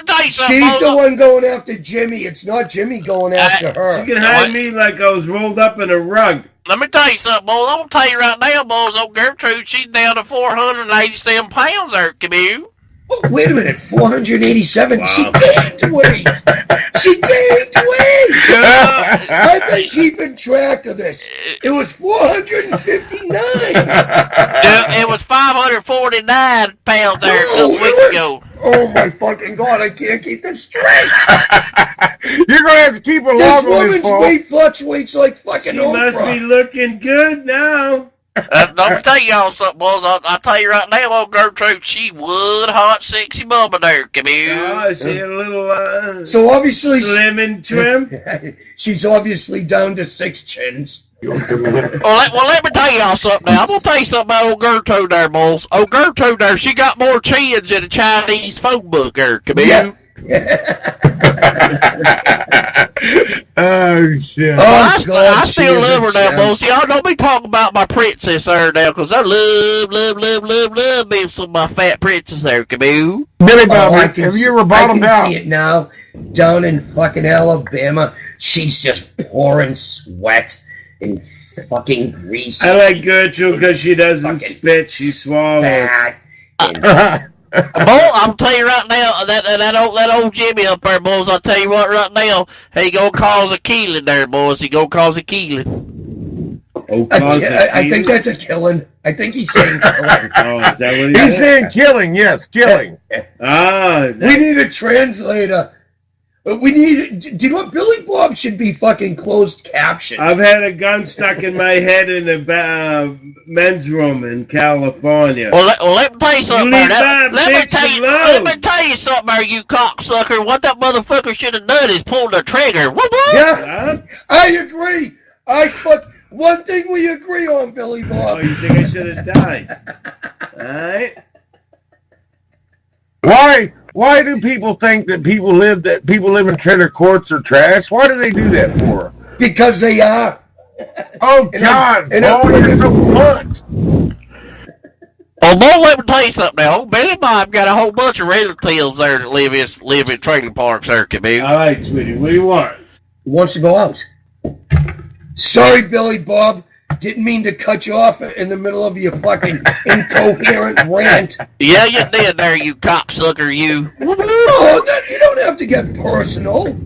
tell you something. She's the one going after Jimmy. It's not Jimmy going after her. She can hide me like I was rolled up in a rug. Let me tell you something, boys. I'm going to tell you right now, boys, old Gertrude, she's down to 487 pounds there, Camus. Wait a minute, 487? Wow. She gained weight! She gained weight! I've been keeping track of this. It was 459. It was 549 pounds there a couple weeks ago. Oh my fucking God, I can't keep this straight! You're going to have to keep a log on this, This woman's Paul. weight fluctuates like fucking She must be looking good now. Don't tell y'all something, boys. I'll tell you right now, old Gertrude, she would hot, sexy mama there, come here. Oh, she a little So obviously slim and trim. She's obviously down to 6 chins. Well, let me tell y'all something now. I'm going to tell you something about old Gertrude there, boys. Old Gertrude there, she got more chins in a Chinese phone book there, come here. Oh, shit. I still love her now, boys. Y'all don't be talking about my princess there now, because I love me some of my fat princess there, Camus. Billy Bob, have you ever bottomed out? I can see it now. Down in fucking Alabama, she's just pouring sweat and fucking grease. I like Gertrude because she doesn't spit, she swallows. Boy, I'll tell you right now, that old Jimmy up there, boys, I'll tell you what right now, he gonna cause a killing there, boys. He gonna cause a killing. I think that's a killing. I think he's saying killing. Oh, is that what He's saying killing, yes, killing. We need a translator. We need. Do you know what? Billy Bob should be fucking closed caption. I've had a gun stuck in my head in the men's room in California. Well, let me tell you something, leave let me that tell you something, you cocksucker. What that motherfucker should have done is pulled the trigger. What? Yeah, I agree. One thing we agree on, Billy Bob. Oh, you think I should have died? All right. Why do people think that people live in trailer courts are trash? Why do they do that for? Because they are. Oh God! Paul, you're so blunt. Oh, boy, let me tell you something now. Old Billy Bob got a whole bunch of relatives there that live in trailer parks there, Camus. All right, sweetie. What do you want? He wants to go out. Sorry, Billy Bob. Didn't mean to cut you off in the middle of your fucking incoherent rant. Yeah, you did there, you cocksucker, you. No, you don't have to get personal.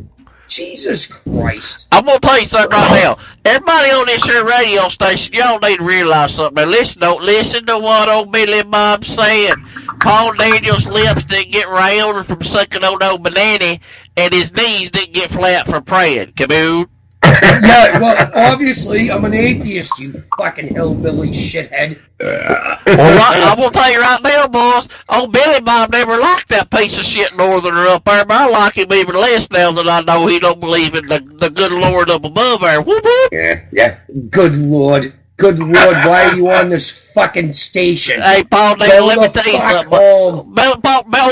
Jesus Christ. I'm going to tell you something right now. Everybody on this here radio station, y'all need to realize something. Now, listen to what old Billy Bob's saying. Paul Daniels' lips didn't get rounder from sucking on old banana, and his knees didn't get flat from praying. Camus. Yeah, well, obviously, I'm an atheist, you fucking hillbilly shithead. Well, I'm going to tell you right now, boys, old Billy Bob never liked that piece of shit northerner up there, but I like him even less now that I know he don't believe in the good Lord up above there. Whoop, whoop. Yeah. Good Lord. Good Lord, why are you on this fucking station? Hey, Paul, let me tell you something.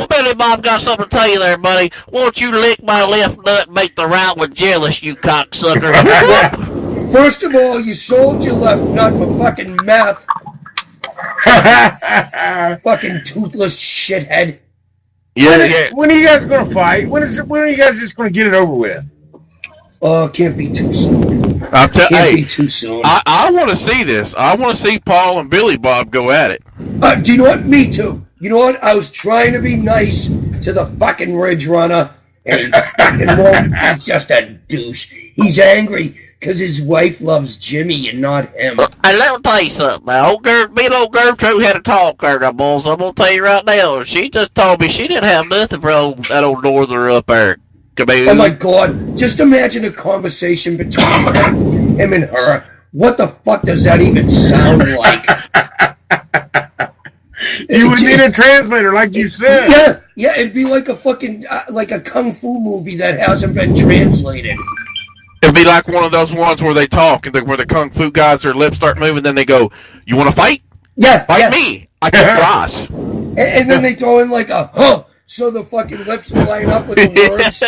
Billy Bob got something to tell you there, buddy. Won't you lick my left nut and make the right one jealous, you cocksucker? First of all, you sold your left nut for fucking meth. Fucking toothless shithead. Yeah. When are you guys going to fight? When are you guys just going to get it over with? Oh, can't be too soon. Can't be too soon. I want to see this. I want to see Paul and Billy Bob go at it. Do you know what? Me too. You know what? I was trying to be nice to the fucking Ridge Runner, and he fucking won't. He's just a douche. He's angry because his wife loves Jimmy and not him. Hey, let me tell you something. Now, me and old Gertrude had a talk there, now, boys. I'm going to tell you right now. She just told me she didn't have nothing for that old norther up there. Oh my God! Just imagine a conversation between him and her. What the fuck does that even sound like? You would need a translator, like you said. Yeah. It'd be like a fucking like a kung fu movie that hasn't been translated. It'd be like one of those ones where they talk and where the kung fu guys, their lips start moving, then they go, "You want to fight? Yeah, fight me. I can cross." And then they throw in like a huh, so the fucking lips line up with the words.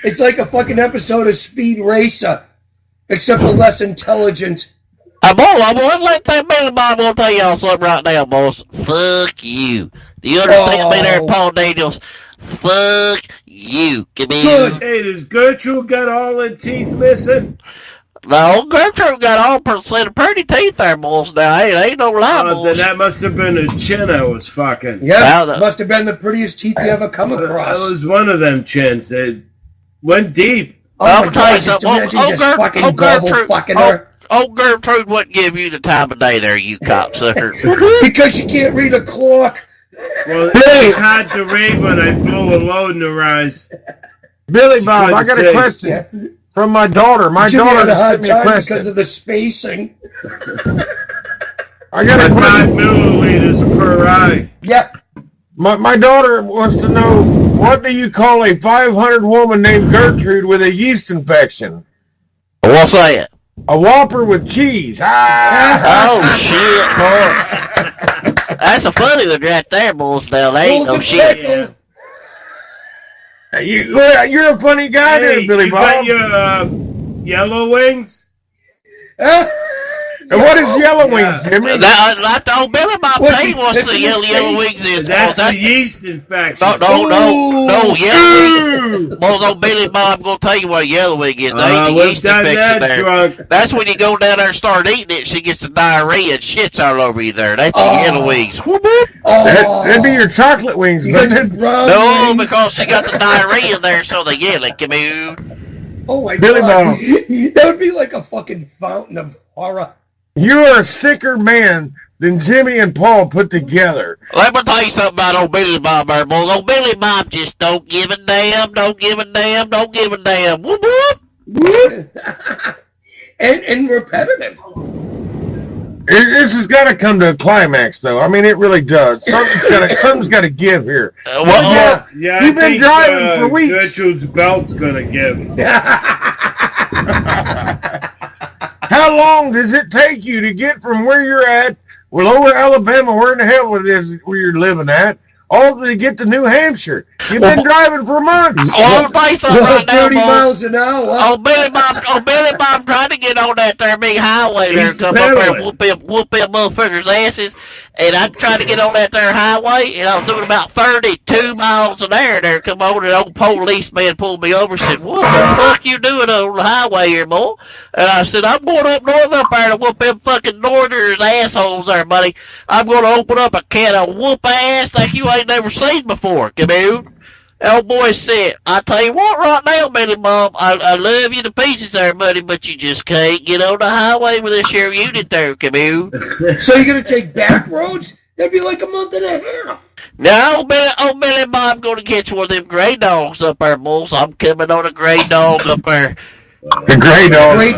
It's like a fucking episode of Speed Racer, except for less intelligent. I'm gonna let that Billy Bob will tell y'all something right now, boys. Fuck you. Do you understand me there, Paul Daniels? Fuck you. Come here. Hey, does Gertrude got all her teeth missing? No, Gertrude got all percent of pretty teeth there, boys. Now, ain't no lie, boys. Then that must have been a chin I was fucking. Yeah, must have been the prettiest teeth you ever come across. That was one of them chins. It went deep. Oh my God, just imagine just fucking gobble fucking her. Oh, Gertrude wouldn't give you the time of day there, you cocksucker. Because she can't read a clock. Well, it's hard to read when I blow a load in her eyes. Billy Bob, I got a question from my daughter. My daughter sent me a question. Because of the spacing. I got a question. 5 milliliters per eye. Yep. My daughter wants to know, what do you call a 500 woman named Gertrude with a yeast infection? What's that? A Whopper with cheese. Oh, shit, boy. That's a funny one right there, boys. Now, they ain't no shit. You're a funny guy there, Billy Bob. You got your yellow wings? What is yellow wings, Jimmy? Like the old Billy Bob tell you what's the yellow wings is. That's the yeast infection. No, yellow wings. Boys, old Billy Bob, I'm going to tell you what a yellow wing is. Ain't the yeast infection there. Drunk. That's when you go down there and start eating it, she gets the diarrhea and shits all over you there. That's the yellow wings. That'd be your chocolate wings, wouldn't it? No, because she got the diarrhea there, so they yell it. Come here. Oh my Billy God. Bob. That would be like a fucking fountain of horror. You're a sicker man than Jimmy and Paul put together. Let me tell you something about old Billy Bob there, boys. Old Billy Bob just don't give a damn, don't give a damn, don't give a damn. Whoop, whoop. and repetitive. This has got to come to a climax, though. I mean, it really does. Something's got to give here. Yeah, you've been driving for weeks. Gertrude's belt's gonna give. How long does it take you to get from where you're at, Lower Alabama, where in the hell it is where you're living at, all to get to New Hampshire? You've been driving for months. Oh, I'm right 30 miles an hour. Oh, Billy Bob trying to get on that there big highway there, come up there and whoop them motherfuckers' asses. And I tried to get on that there highway, and I was doing about 32 miles an hour there. Come on, and old policeman pulled me over and said, "What the fuck you doing on the highway here, boy?" And I said, "I'm going up north up there to whoop them fucking northerners' assholes there, buddy. I'm going to open up a can of whoop ass like you ain't never seen before, come here." Old boy said, "I tell you what right now, Billy Bob, I love you to pieces there, buddy, but you just can't get on the highway with this here unit there, come here." So you're going to take back roads? That'd be like a month and a half. Now, old Billy Bob going to catch one of them gray dogs up there, boys. I'm coming on a gray dog up there. The gray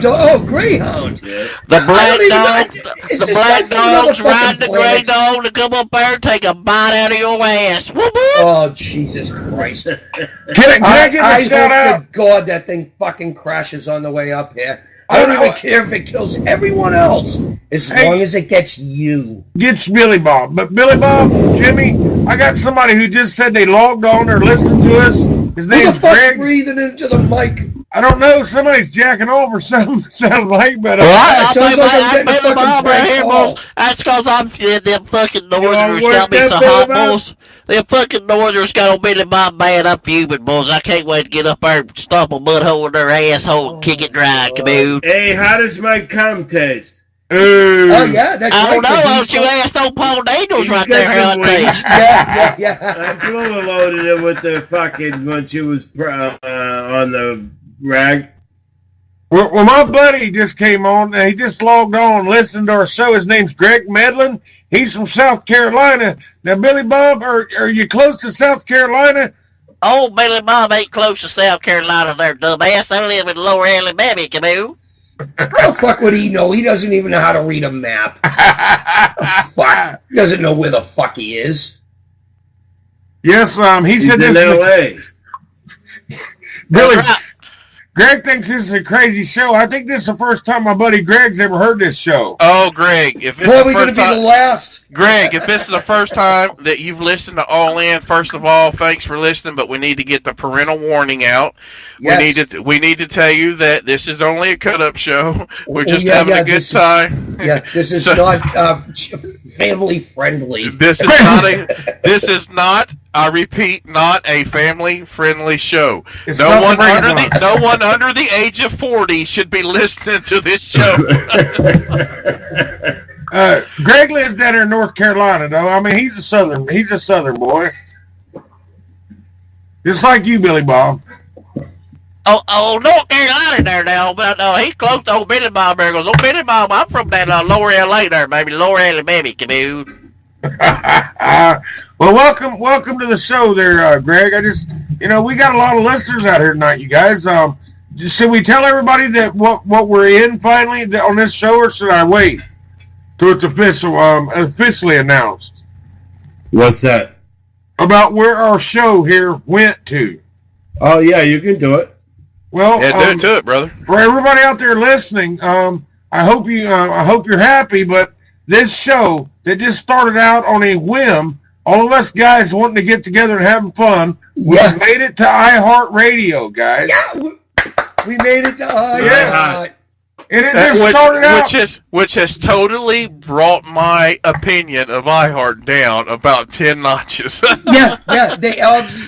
dog. Greyhound. The black dog. The black dog's riding the gray dog to come up there and take a bite out of your ass. Whoop, whoop. Oh, Jesus Christ. Can I give a shout out? To God that thing fucking crashes on the way up here. I don't even care if it kills everyone else, as long as it gets you. Gets Billy Bob. But Billy Bob, Jimmy, I got somebody who just said they logged on or listened to us. His name's Greg. Breathing into the mic? I don't know. Somebody's jacking off or something. Sounds like, but I'll tell you what, I'm Billy Bob right here, boys. That's because I'm them fucking Northerners got me so hot, boys. Them fucking Northerners got on Billy Bob bad. I'm fuming, boys. I can't wait to get up there and stomp a mud hole in their asshole and kick it dry, come Hey, how does my cum taste? Oh, yeah, that's I don't know. Don't you ask old Paul Daniels right there how it tastes? Yeah. I blew loaded it with the fucking, when she was on the rag. Well, my buddy just came on. He just logged on and listened to our show. His name's Greg Medlin. He's from South Carolina. Now, Billy Bob, are you close to South Carolina? Oh, Billy Bob ain't close to South Carolina there, dumbass. I live in Lower Alabama, come How the fuck would he know? He doesn't even know how to read a map. Fuck. He doesn't know where the fuck he is. Yes, he said He's this. in L.A. Billy, Greg thinks this is a crazy show. I think this is the first time my buddy Greg's ever heard this show. Oh, Greg, if it's Probably the going to first be time, the last. Greg, if this is the first time that you've listened to All In, first of all, thanks for listening. But we need to get the parental warning out. Yes. We need to tell you that this is only a cut-up show. We're just having a good time. This is not family friendly. This is not. I repeat, not a family-friendly show. No one under the age of 40 should be listening to this show. Greg lives down here in North Carolina, though. I mean, he's a southern boy, just like you, Billy Bob. Oh, North Carolina there now, but he's close to old Billy Bob there. Goes, Billy Bob, I'm from that lower LA there, baby, lower Alabama, dude. Well, welcome to the show there, Greg. We got a lot of listeners out here tonight, you guys. Should we tell everybody that what we're in finally on this show, or should I wait till it's officially announced? What's that? About where our show here went to. Oh yeah, you can do it. Well, do it to it, brother. For everybody out there listening, I hope you're happy, but this show that just started out on a whim, all of us guys wanting to get together and having fun, we made it to iHeartRadio, guys. Yeah, we made it to iHeart. Yeah. And it just started out. Which has totally brought my opinion of iHeart down about 10 notches. Yeah. They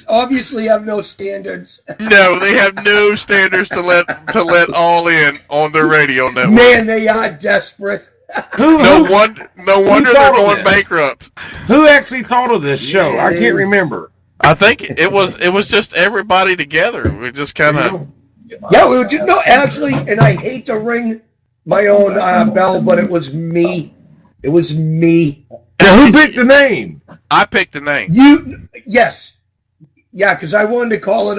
obviously have no standards. No, they have no standards to let All In on their radio network. Man, they are desperate. No wonder they're going bankrupt. Who actually thought of this show? I can't remember. I think it was just everybody together. We just kind of. Yeah, we did actually, and I hate to ring my own bell, but it was me. It was me. Now, who picked the name? I picked the name. Yes. Yeah, because I wanted to call it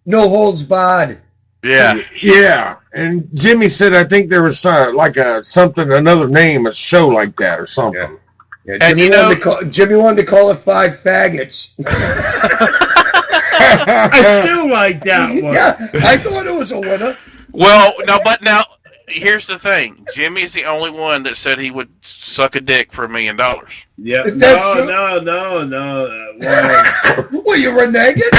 No Holds Barred. Yeah. Yeah. And Jimmy said, I think there was another name, a show like that or something. Yeah, Jimmy wanted to call it Five Faggots. I still like that one. Yeah, I thought it was a winner. Well, now, here's the thing. Jimmy's the only one that said he would suck a dick for $1 million. Yeah. No. Well, you reneging?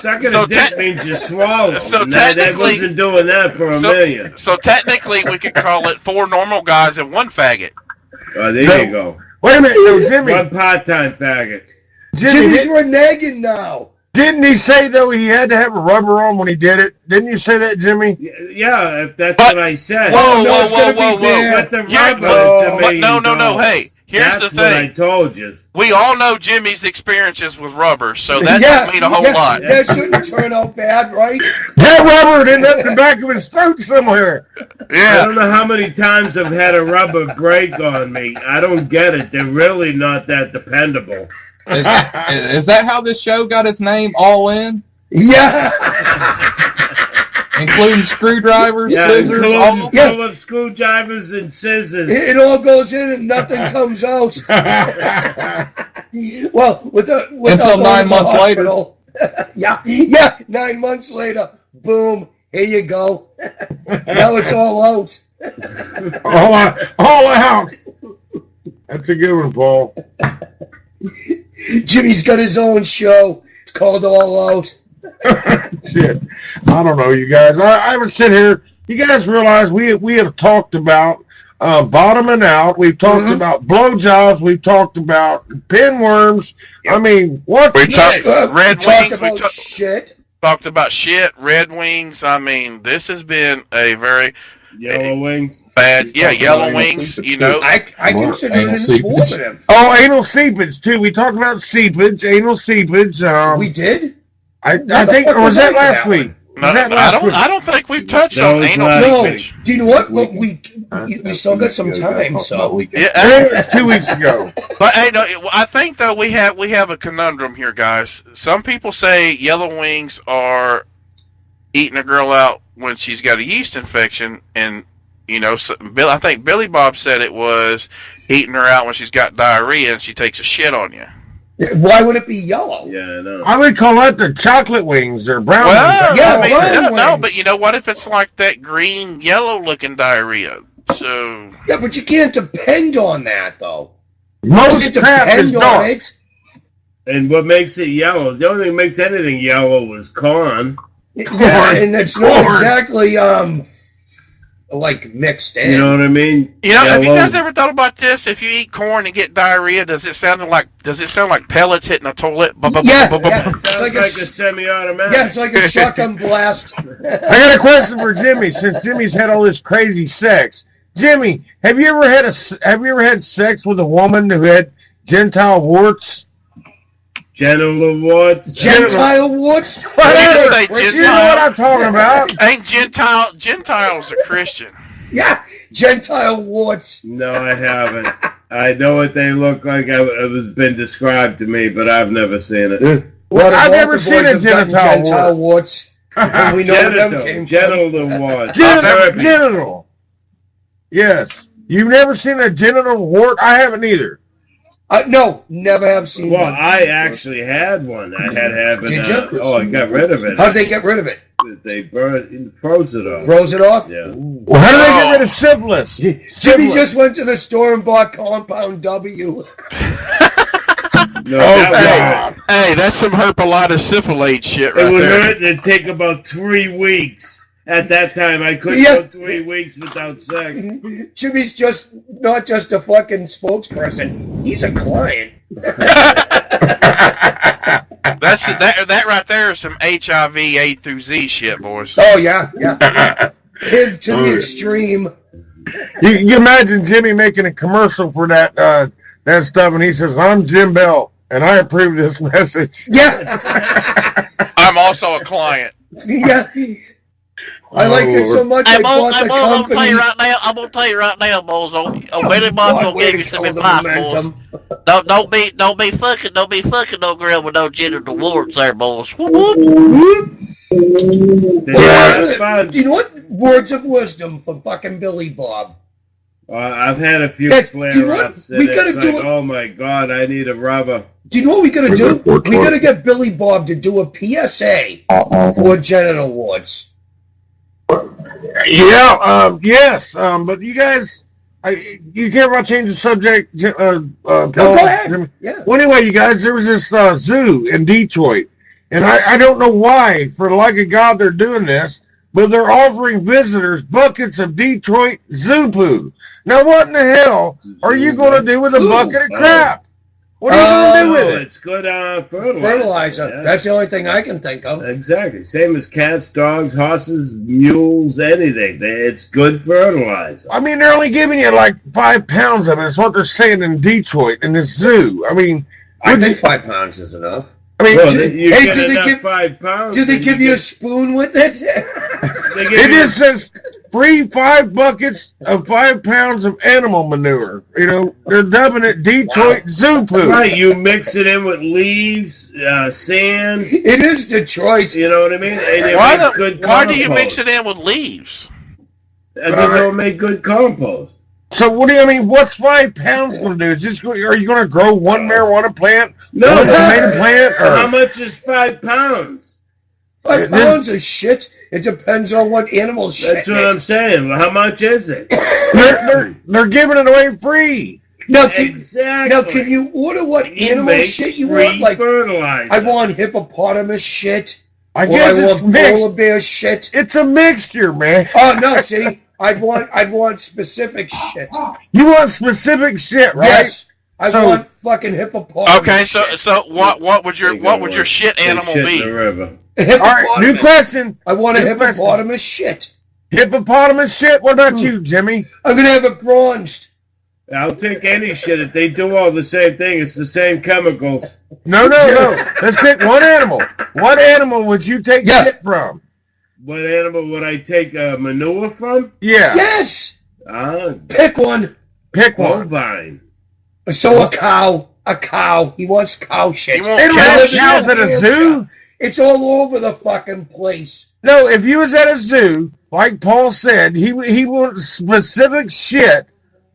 Sucking a dick means you swallow. So that wasn't doing that for $1 million. So technically, we could call it 4 normal guys and 1 faggot. Oh, there you go. Wait a minute, Jimmy. 1 part-time faggot. Jimmy's reneging now. Didn't he say, though, he had to have a rubber on when he did it? Didn't you say that, Jimmy? Yeah, if that's what I said. Whoa. With the rubber, no. Hey, here's the thing. That's what I told you. We all know Jimmy's experiences with rubber, so that doesn't mean a whole lot. That shouldn't turn out bad, right? That rubber ended up in the back of his throat somewhere. Yeah. I don't know how many times I've had a rubber break on me. I don't get it. They're really not that dependable. Is that how this show got its name, All In? Yeah. Including screwdrivers, scissors, full of screwdrivers and scissors. It all goes in and nothing comes out. Well, until 9 months later. Yeah, 9 months later, boom, here you go. Now it's all out. all out. That's a good one, Paul. Jimmy's got his own show. It's called All Out. Shit. I don't know, you guys. I would sit here. You guys realize we have talked about bottoming out. We've talked about blowjobs. We've talked about pinworms. I mean, what? We talked Red Wings. We talked shit. Talked about shit. Red Wings. I mean, this has been a very Yellow Wings. Bad. Yeah, Yellow Wings. You know, I consider it informative. Oh, anal seepage too. We talked about seepage, anal seepage. We did. I think, or was that last week? I don't think we've touched on anal seepage. Do you know what? Look, we still got some time, so yeah, it was 2 weeks ago. But hey, no, I think though we have a conundrum here, guys. Some people say Yellow Wings are eating a girl out when she's got a yeast infection, and you know, I think Billy Bob said it was eating her out when she's got diarrhea and she takes a shit on you. Why would it be yellow? Yeah, I know. I would call that the chocolate wings or brown Well, wings. Yeah, I mean, brown no, wings. but you know what? If it's like that green, yellow-looking diarrhea, so Yeah, but you can't depend on that, though. Most crap is dark. It. And what makes it yellow? The only thing that makes anything yellow is corn. Yeah, and it's not exactly like mixed in. You know what I mean? you know. Have you guys ever thought about this? If you eat corn and get diarrhea, does it sound like pellets hitting a toilet? Yeah, It sounds like a semi-automatic. Yeah, it's like a shotgun blast. I got a question for Jimmy. Since Jimmy's had all this crazy sex, Jimmy, have you ever had sex with a woman who had genital warts? Genital warts. Gentile warts? Whatever. You know what I'm talking about. Ain't Gentiles a Christian? Yeah, Gentile warts. No, I haven't. I know what they look like. It was been described to me, but I've never seen it. Well, I've never seen a gentile warts. And we know where them came genital warts. Genital. Yes. You've never seen a genital wart? I haven't either. No, never have seen one. Well, I actually had one. I had having. Did you? I got rid of it. How'd they get rid of it? They froze it off. Froze it off? Yeah. Well, how do they get rid of syphilis? Jimmy just went to the store and bought Compound W. No, Hey, that's some herpelitis syphilate shit right it would there. hurt. It'd take about 3 weeks. At that time, I couldn't go 3 weeks without sex. Jimmy's not just a fucking spokesperson. He's a client. That right there is some HIV A through Z shit, boys. Oh yeah. Him to the extreme. You imagine Jimmy making a commercial for that stuff, and he says, "I'm Jim Bell, and I approve this message." Yeah. I'm also a client. Yeah. I liked it so much. I'm gonna tell you right now, boys. Billy Bob gonna give you some advice, boys. Don't be fucking no girl with no genital warts, there, boys. Yeah. Do you know what? Words of wisdom from fucking Billy Bob. I've had a few flare-ups. We gotta do it. Oh my God, I need a rubber. Do you know what we gotta do? We gotta get Billy Bob to do a PSA for genital warts. Yeah, yes, but you guys, you care about changing the subject? Go ahead. Yeah. Well, anyway, you guys, there was this zoo in Detroit, and I don't know why, for the like of God, they're doing this, but they're offering visitors buckets of Detroit zoo poo. Now, what in the hell are you going to do with a bucket of crap? What are you going to do with it? It's good fertilizer. Fertilizer. Yeah. That's the only thing I can think of. Exactly. Same as cats, dogs, horses, mules, anything. It's good fertilizer. I mean, they're only giving you like 5 pounds of it. It's what they're saying in Detroit, in this zoo. I mean, I think 5 pounds is enough. I mean, do they give 5 pounds? Do they give you a spoon with it? It just says free 5 buckets of 5 pounds of animal manure. You know, they're dubbing it Detroit zoo poo. Right, you mix it in with leaves, sand. It is Detroit. You know what I mean? And Why do you mix it in with leaves? Because it'll make good compost. So what do you mean? What's 5 pounds going to do? Are you going to grow one marijuana plant? No, one tomato plant? Or? How much is 5 pounds? 5 pounds of shit. It depends on what animal shit. That's what I'm saying. Well, how much is it? They're giving it away free. Now, Exactly. Now, can you order what animal shit you want? Like, fertilizer. I want hippopotamus shit. I guess I it's want mixed. polar bear shit. It's a mixture, man. Oh no! See, I want specific shit. You want specific shit, right? Yes. I want fucking hippopotamus. Okay, so what would your shit animal be? All right, new question. I want a hippopotamus shit. Hippopotamus shit? What about you, Jimmy? I'm gonna have it bronzed. I'll take any shit if they do all the same thing. It's the same chemicals. No. Let's pick one animal. What animal would you take shit from? What animal would I take manure from? Yeah. Yes. Pick one. Pick one. Bovine. So a cow. A cow. He wants cow shit. They don't have cows at a zoo. It's all over the fucking place. No, if you was at a zoo, like Paul said, he wanted specific shit,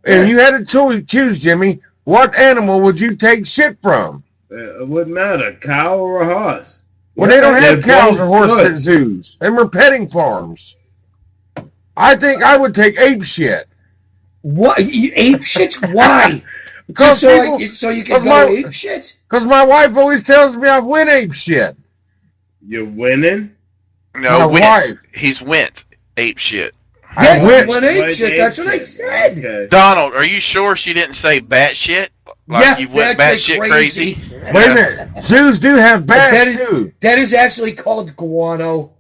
and you had to choose, Jimmy, what animal would you take shit from? It wouldn't matter, cow or a horse. Well, they don't have They're cows both or horses good. at zoos. Them are petting farms. I think I would take ape shit. What? Ape shit? Why? Because so you can go ape shit? Because my wife always tells me I've win ape shit. You're winning? No, My went. wife. He's went ape shit. Yes, went- he went ape shit. That's what I said. Okay. Donald, are you sure she didn't say bat shit? Like Yeah, you went bat bat shit shit crazy? Wait a minute. Zoos do have bats, too. That is actually called guano.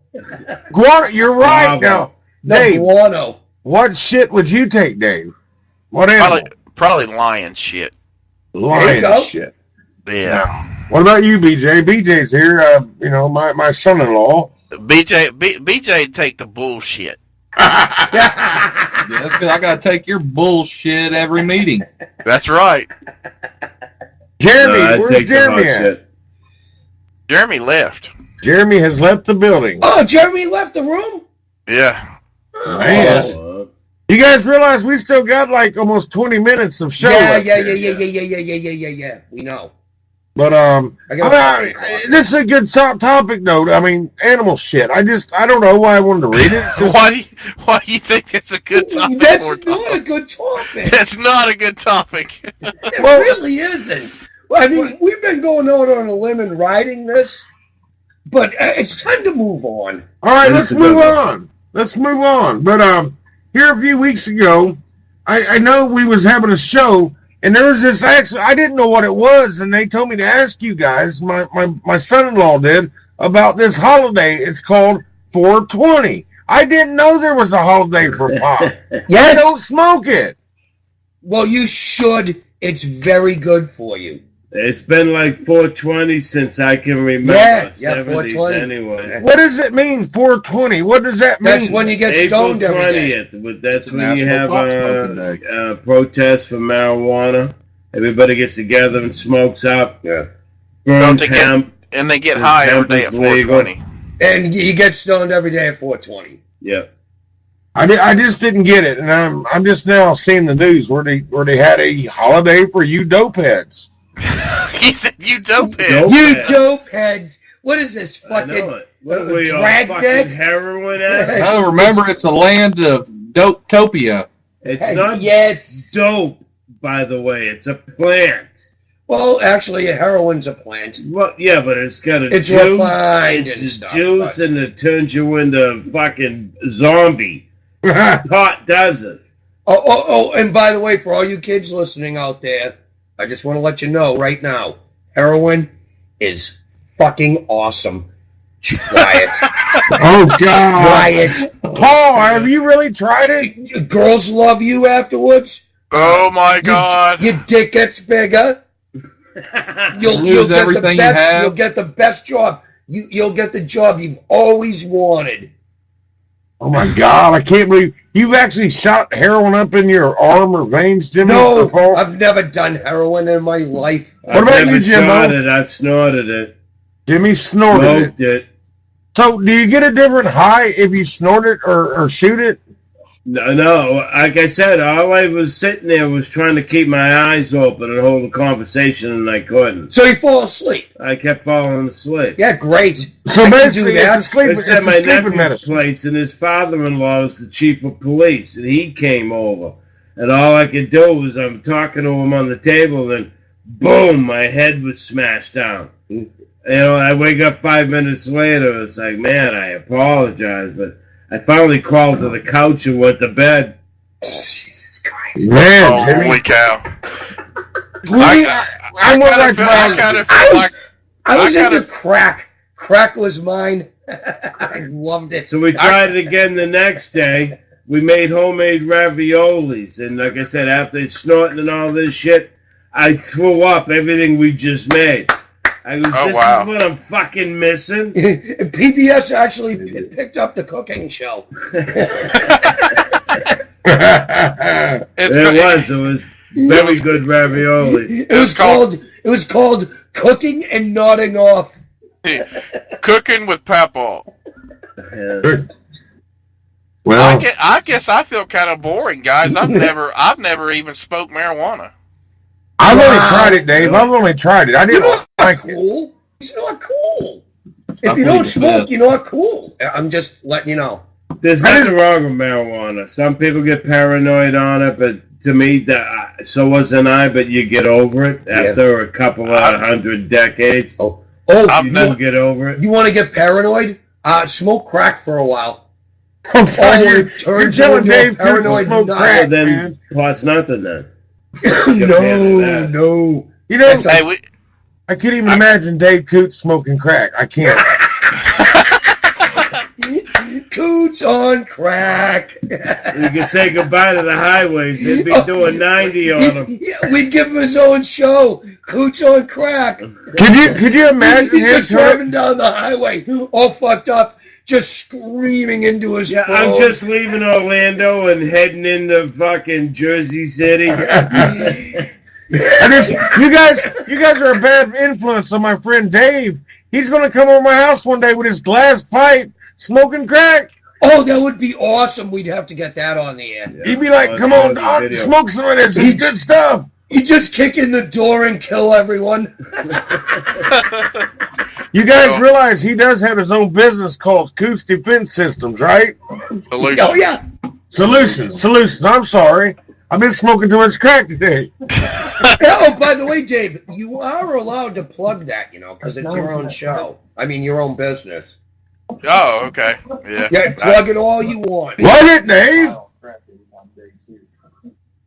Guano, you're right. Bravo. Now, Dave, guano. what shit would you take, Dave? What animal? Probably lion shit. Lion shit. Yeah. Now, what about you, BJ? BJ's here. My son-in-law. BJ take the bullshit. Yeah, that's because I got to take your bullshit every meeting. That's right. Jeremy, where's Jeremy at? Jeremy left. Jeremy has left the building. Oh, Jeremy left the room? Yeah. Man. You guys realize we still got like almost 20 minutes of show Yeah. left here. Yeah. We know. But this is a good topic though. I mean, animal shit. I don't know why I wanted to read it. It's just, Why do you think it's a good topic? That's not a good topic. That's not a good topic. It really isn't. Well, I mean, we've been going out on a limb and riding this, but it's time to move on. all right, let's move on. Let's move on. But here a few weeks ago, I know we was having a show, and there was this actually, I didn't know what it was, and they told me to ask you guys, my son-in-law did, about this holiday. It's called 420. I didn't know there was a holiday for pot. Yes. I don't smoke it. Well, you should. It's very good for you. It's been like 420 since I can remember. Yeah, 70s 420. anyway. What does it mean, 420? What does that mean? That's when you get April stoned every day. 20th. That's when you National have Pot Smoking Day. a protest for marijuana. Everybody gets together and smokes up. Yeah. Burns hemp. And they get high every day at 420. And you get stoned every day at 420. Yeah. I just didn't get it, and I'm just now seeing the news where they had a holiday for you dope heads. He said, "You dope head." You dope heads. What is this fucking What were you on dragnet? fucking heroin at? Oh, remember, it's a land of dopetopia. It's not Yes. dope, by the way. It's a plant. Well, actually, a heroin's a plant. Well, yeah, but it's got a It's juice. refined It's and a stuff, juice, but- and it turns you into a fucking zombie. Pot doesn't. Oh, and by the way, for all you kids listening out there, I just want to let you know right now, heroin is fucking awesome. Try it. Oh, God. Try it. Paul, have you really tried it? Girls love you afterwards. Oh my God! Your dick gets bigger. You'll lose get everything the you best, have. You'll get the best job. You'll get the job you've always wanted. Oh, my God. I can't believe you've actually shot heroin up in your arm or veins, Jimmy? No, or Paul? I've never done heroin in my life. What about you, I've Jimbo? shot it. I've snorted it. Jimmy snorted Smoked it. So, do you get a different high if you snort it or shoot it? No, like I said, all I was sitting there was trying to keep my eyes open and hold a conversation, and I couldn't. So you fall asleep. I kept falling asleep. Yeah, great. So I can basically, do that. it's a sleep, It's it's at a my sleeping nephew's medicine. place, and his father-in-law is the chief of police, and he came over. And all I could do was I'm talking to him on the table, and boom, my head was smashed down. You know, I wake up 5 minutes later, it's like, man, I apologize, but I finally crawled to the couch and went to bed. Jesus Christ. Man, Holy cow! I was into crack. Crack was mine. I loved it. So we tried it again the next day. We made homemade raviolis, and like I said, after snorting and all this shit, I threw up everything we just made. I was, this is what I'm fucking missing. PBS actually picked up the cooking show. It was very good ravioli. It was called Cooking and Nodding Off. Cooking with Papa. Well, I guess I feel kind of boring, guys. I've never even smoked marijuana. I've only tried it, Dave. I've only tried it. I didn't like it. Cool. It's not cool. If you don't smoke, you're not cool. I'm just letting you know. There's nothing wrong with marijuana. Some people get paranoid on it, but to me, so wasn't I. But you get over it after a couple of 100 decades. You do get over it. You want to get paranoid? Smoke crack for a while. You're telling Dave to smoke crack, then plus nothing then. No. You know, I can't even imagine Dave Coots smoking crack. I can't. Coots on crack. You could say goodbye to the highways. He'd be doing 90 on them. Yeah, we'd give him his own show. Coots on crack. Could you imagine He's him just driving down the highway, all fucked up, just screaming into his phone. I'm just leaving Orlando and heading into fucking Jersey City. You guys are a bad influence on my friend Dave. He's going to come over my house one day with his glass pipe, smoking crack. Oh, that would be awesome. We'd have to get that on the air. He'd be like, come on, Doc, smoke some of this. It's good stuff. You just kick in the door and kill everyone. You guys realize he does have his own business called Coots Defense Systems, right? Solutions. Oh, yeah. Solutions. I'm sorry. I've been smoking too much crack today. Oh, by the way, Dave, you are allowed to plug that, because it's your own show. I mean, your own business. Oh, okay. Yeah. Yeah, plug it all you want. Plug it, Dave.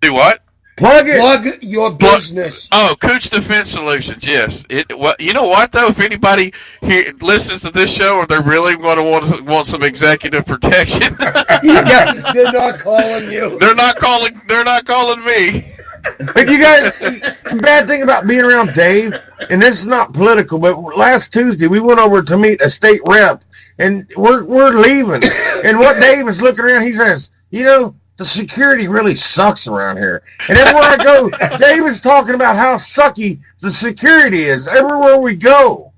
Do what? Plug it. Plug your business. Oh, Cooch Defense Solutions. Yes. You know what though? If anybody here listens to this show, or they're really going to want some executive protection, yeah, they're not calling you. They're not calling me. But you guys, the bad thing about being around Dave, and this is not political, but last Tuesday we went over to meet a state rep, and we're leaving, and what Dave is looking around, he says, the security really sucks around here. And everywhere I go, Dave is talking about how sucky the security is everywhere we go.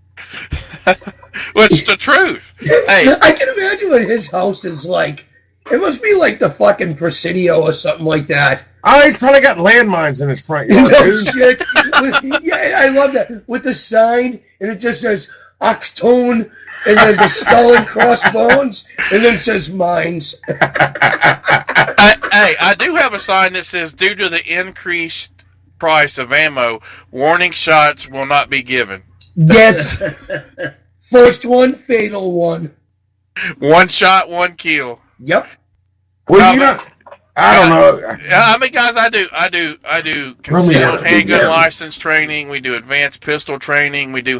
What's the truth? Hey, I can imagine what his house is like. It must be like the fucking Presidio or something like that. Oh, he's probably got landmines in his front yard. No shit. Yeah, I love that. With the sign, and it just says Octone, and then the skull and crossbones, and then it says mines. I do have a sign that says, due to the increased price of ammo, warning shots will not be given. Yes. First one, fatal one. One shot, one kill. Yep. Well, I don't know. I mean, guys, I do concealed handgun license training. We do advanced pistol training. We do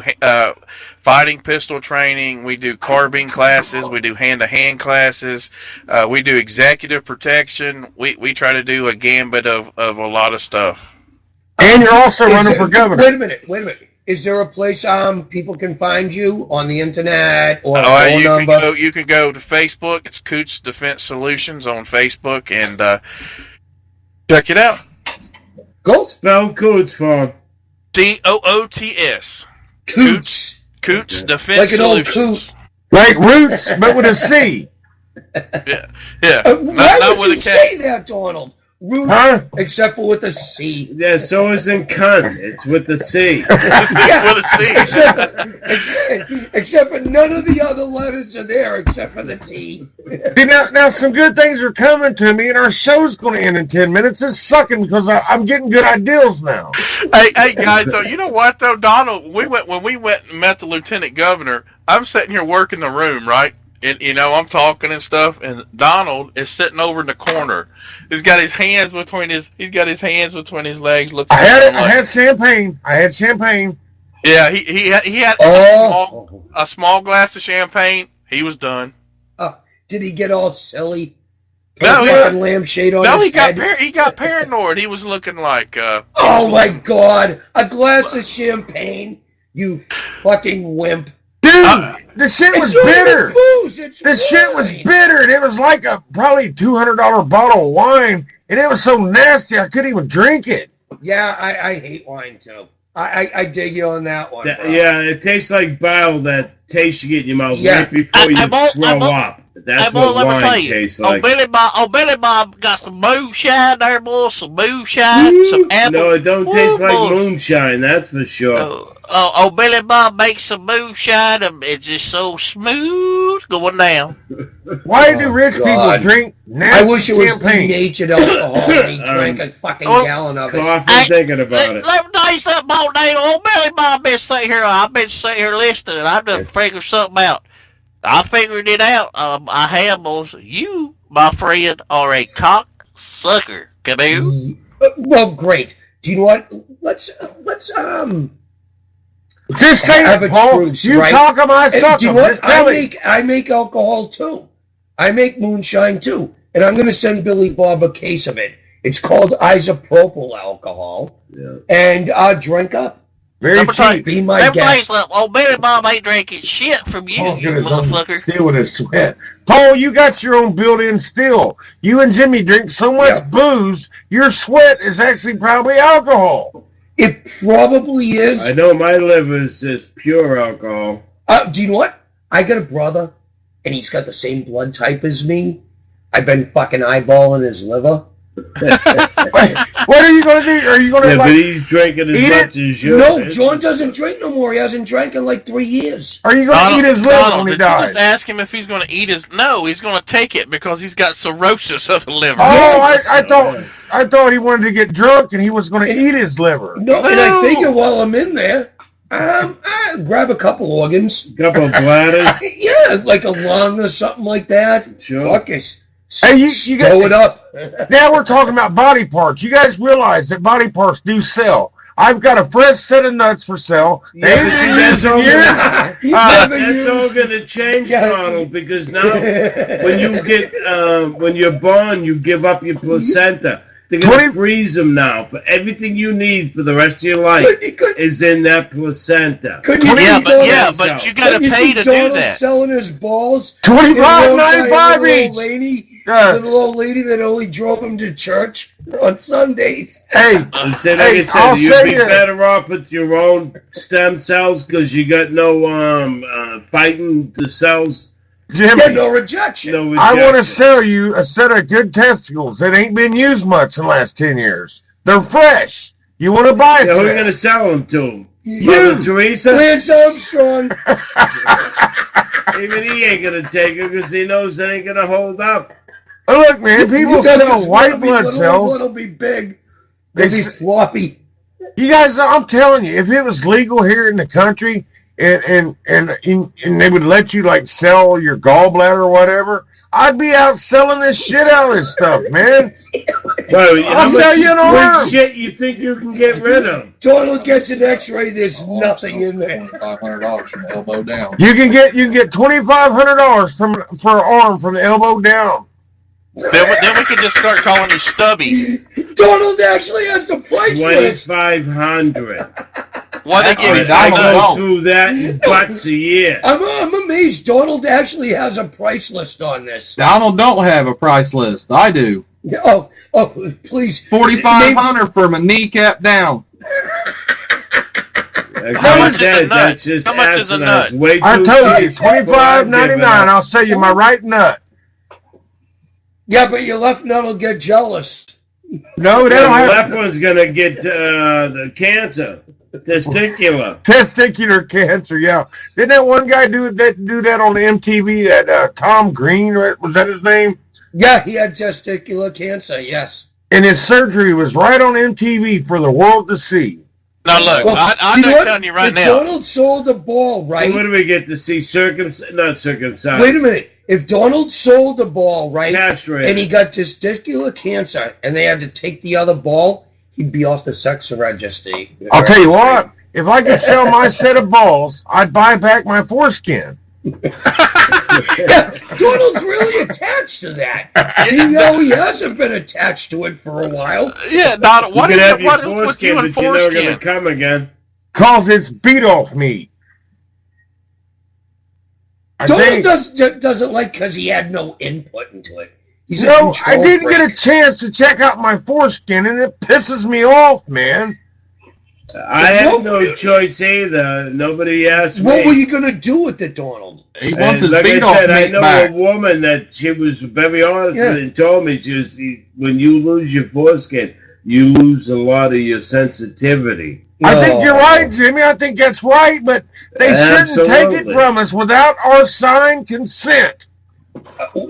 fighting pistol training. We do carbine classes. We do hand-to-hand classes. We do executive protection. We try to do a gambit of a lot of stuff. And you're also running for governor. Wait a minute. Is there a place people can find you on the internet or a phone number? You can go to Facebook. It's Coots Defense Solutions on Facebook, and check it out. Go. Spell Coots for Coots. Coots Defense like an old Solutions. coot. Like Roots, but with a C. Yeah. Why not would with you a K. say that, Donald? Root, except for with a C. Yeah, so is in cunt. It's with the C. Yeah, with a C. Except for none of the other letters are there except for the T. Now some good things are coming to me, and our show's going to end in 10 minutes. It's sucking because I'm getting good ideas now. Hey guys, though, you know what though, Donald? When we went and met the lieutenant governor, I'm sitting here working the room, right? And, I'm talking and stuff, and Donald is sitting over in the corner. He's got his hands between his legs. Looking. I had champagne. Yeah, he had a small glass of champagne. He was done. Did he get all silly? No, lampshade on his head? He got paranoid. He was looking like. Oh my God! A glass of champagne, you fucking wimp. Dude, the shit was bitter. The shit was bitter, and it was like a probably $200 bottle of wine, and it was so nasty I couldn't even drink it. Yeah, I hate wine too. I dig you on that one. Yeah, it tastes like bile that taste you get in your mouth Yeah. right before you throw up. That's what wine tastes like. Billy Bob got some moonshine there, boy. Some moonshine, some apple. No, it don't taste like boy. moonshine, that's for sure. Billy Bob makes some moonshine, and it's just so smooth going down. Why do rich people drink nasty I wish it was champagne? denatured alcohol and he drank a fucking gallon of it. I'm thinking about it. Let me tell you something about that. Old Billy Bob been sitting here. I've been sitting here listening, and I've just figured something out. I figured it out. I have, boys. You, my friend, are a cock sucker. Come here. Well, great. Do you know what? Let's just say have it, a Paul. truce, You right? talk 'em, I And suck do you 'em. know what? Just tell I make alcohol too. I make moonshine too, and I'm going to send Billy Bob a case of it. It's called isopropyl alcohol, and drink up. Very cheap. Be my guest. Billy Bob ain't drinking shit from you, Paul's you got his own motherfucker. still with his sweat. Paul, you got your own built-in still. You and Jimmy drink so much booze, your sweat is actually probably alcohol. It probably is. I know my liver is just pure alcohol. Do you know what? I got a brother, and he's got the same blood type as me. I've been fucking eyeballing his liver. What are you going to do? Are you going to but he's drinking as much as you. No, John doesn't drink no more. He hasn't drank in like 3 years. Are you going to eat his liver Donald, when he did you dies? just ask him if he's going to eat his... No, he's going to take it because he's got cirrhosis of the liver. Oh, I thought he wanted to get drunk and he was going to eat his liver. No, and I figure while I'm in there, I grab a couple organs. Couple bladders? Yeah, like a lung or something like that. Sure. Fuck it. Hey, you Throw it up. Now we're talking about body parts. You guys realize that body parts do sell. I've got a fresh set of nuts for sale. They ain't been used in years. That's all going to change, Donald, because now when you're born, you give up your placenta. They're going to freeze them now. For everything you need for the rest of your life is in that placenta. But you got to pay to do that. Selling his balls. $25.95 each. Little old lady that only drove him to church on Sundays. Hey, like I said, you'd be better off with your own stem cells because you got no fighting the cells. Jimmy, no rejection. I want to sell you a set of good testicles that ain't been used much in the last 10 years. They're fresh. You want to buy a set? Who are you going to sell them to? You. Mother Teresa? Lance Armstrong. Even he ain't going to take it because he knows it ain't going to hold up. Look, man, people sell white blood cells. One will be big. They'll be floppy. You guys, I'm telling you, if it was legal here in the country and they would let you like sell your gallbladder or whatever, I'd be out selling this shit out of this stuff, man. Well, I'll sell you an arm. Shit you think you can get rid of? Total gets an X-ray. There's nothing in there. $2,500 from the elbow down. You can get $2,500 for an arm from the elbow down. Then we can just start calling you Stubby. Donald actually has the price list. $2,500. What they give you? I go through that in butts a year. I'm amazed. Donald actually has a price list on this. Donald don't have a price list. I do. Oh, please. $4,500 from a kneecap down. How much is a nut? How much is a nut? I told you, $25.99. I'll sell you my right nut. Yeah, but your left nut will get jealous. No, they don't have. The left one's gonna get the cancer, testicular cancer. Yeah, didn't that one guy do that on the MTV? That Tom Green, was that his name? Yeah, he had testicular cancer. Yes, and his surgery was right on MTV for the world to see. Now look, I'm telling you right now. Donald sold the ball, right? What do we get to see? Not circumcised. Wait a minute. If Donald sold the ball, right, castrated, and he got testicular cancer, and they had to take the other ball, he'd be off the sex registry. I'll tell you what, if I could sell my set of balls, I'd buy back my foreskin. Yeah, Donald's really attached to that. Even though he hasn't been attached to it for a while. Yeah, Donald, what is with you and foreskin? You're never going to foreskin? come again. Cause it's beat off meat. Donald doesn't like because he had no input into it. I didn't get a chance to check out my foreskin, and it pisses me off, man. I have no choice either. Nobody asked me. What were you going to do with it, Donald? He wants his like beat I off said, I Nick know back. a woman that she was very honest with and told me, she was, when you lose your foreskin, you lose a lot of your sensitivity. I think you're right, Jimmy. I think that's right, but they shouldn't take it from us without our signed consent. Well,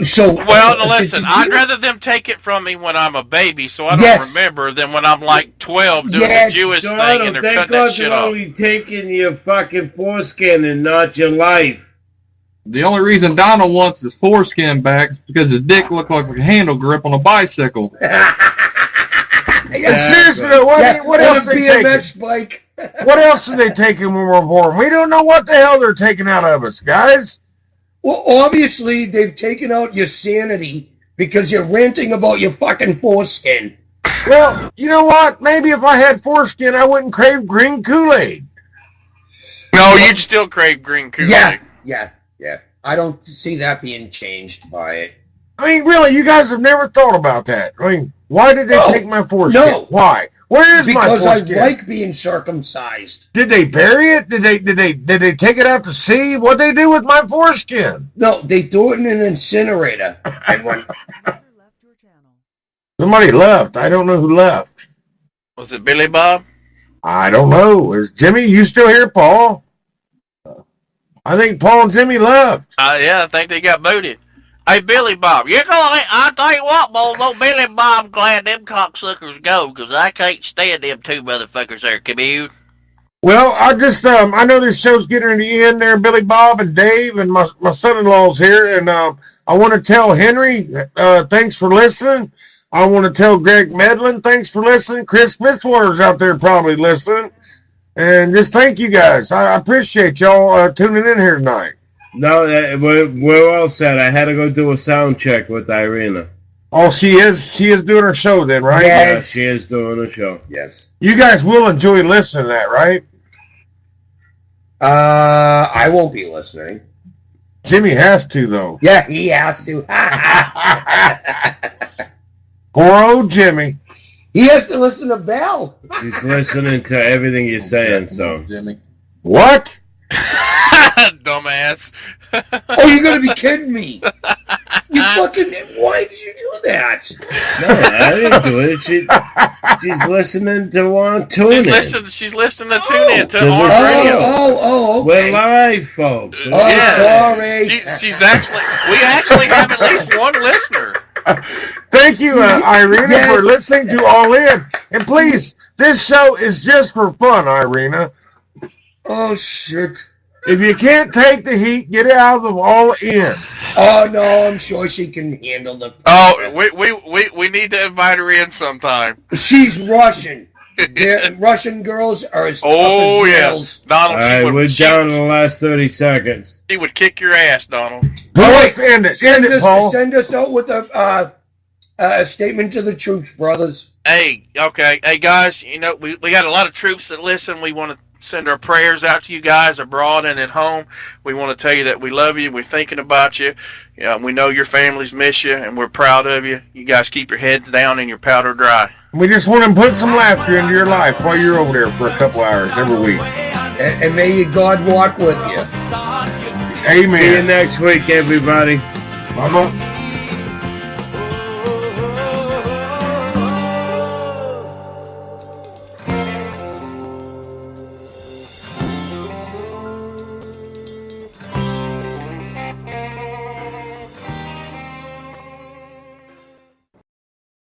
now listen, I'd rather them take it from me when I'm a baby, so I don't remember, than when I'm like 12 doing the Jewish thing and they're cutting that shit off. Only taking your fucking foreskin and not your life. The only reason Donald wants his foreskin back is because his dick looks like a handle grip on a bicycle. Seriously, what else are they taking? Bike. What else are they taking when we're born? We don't know what the hell they're taking out of us, guys. Well, obviously, they've taken out your sanity because you're ranting about your fucking foreskin. Well, you know what? Maybe if I had foreskin, I wouldn't crave green Kool-Aid. No, you'd still crave green Kool-Aid. Yeah. I don't see that being changed by it. I mean, really, you guys have never thought about that. I mean, why did they take my foreskin? No. Why? Where is my foreskin? Because I like being circumcised. Did they bury it? Did they take it out to sea? What'd they do with my foreskin? No, they threw it in an incinerator. Somebody left. I don't know who left. Was it Billy Bob? I don't know. Is Jimmy, you still here, Paul? I think Paul and Jimmy left. Yeah, I think they got booted. Hey, Billy Bob, I tell you what, boy, no Billy Bob, glad them cocksuckers go, because I can't stand them two motherfuckers there, come you? Well, I just, I know this show's getting to the end there, Billy Bob and Dave, and my son-in-law's here, and I want to tell Henry, thanks for listening. I want to tell Greg Medlin, thanks for listening. Chris Fitzwater's out there probably listening. And just thank you guys. I appreciate y'all tuning in here tonight. No, we're all set. I had to go do a sound check with Irina. Oh, she is doing her show then, right? Yes, she is doing a show. Yes. You guys will enjoy listening to that, right? I won't be listening. Jimmy has to, though. Yeah, he has to. Poor old Jimmy. He has to listen to Bell. He's listening to everything you're saying, so. Jimmy. What? Dumbass. Oh, you're going to be kidding me. You fucking... Why did you do that? No, I didn't do it. She's listening to tune in. She's listening to tune in to our radio. Oh, okay. We're live, folks. Oh, sorry. We actually have at least one listener. Thank you, Irina, for listening to All In. And please, this show is just for fun, Irina. Oh, shit. If you can't take the heat, get out of All In. Oh, no, I'm sure she can handle the... Oh, we need to invite her in sometime. She's Russian. Russian girls are as tough as nails. Donald, all right, we're down to the last 30 seconds. She would kick your ass, Donald. All right, end it, Paul. Send us out with a statement to the troops, brothers. Hey, okay. Hey, guys, we got a lot of troops that listen. We want to send our prayers out to you guys abroad and at home. We want to tell you that we love you. We're thinking about you. We know your families miss you, and we're proud of you. You guys keep your heads down and your powder dry. We just want to put some laughter into your life while you're over there for a couple hours every week. And may God walk with you. Amen. See you next week, everybody. Bye-bye.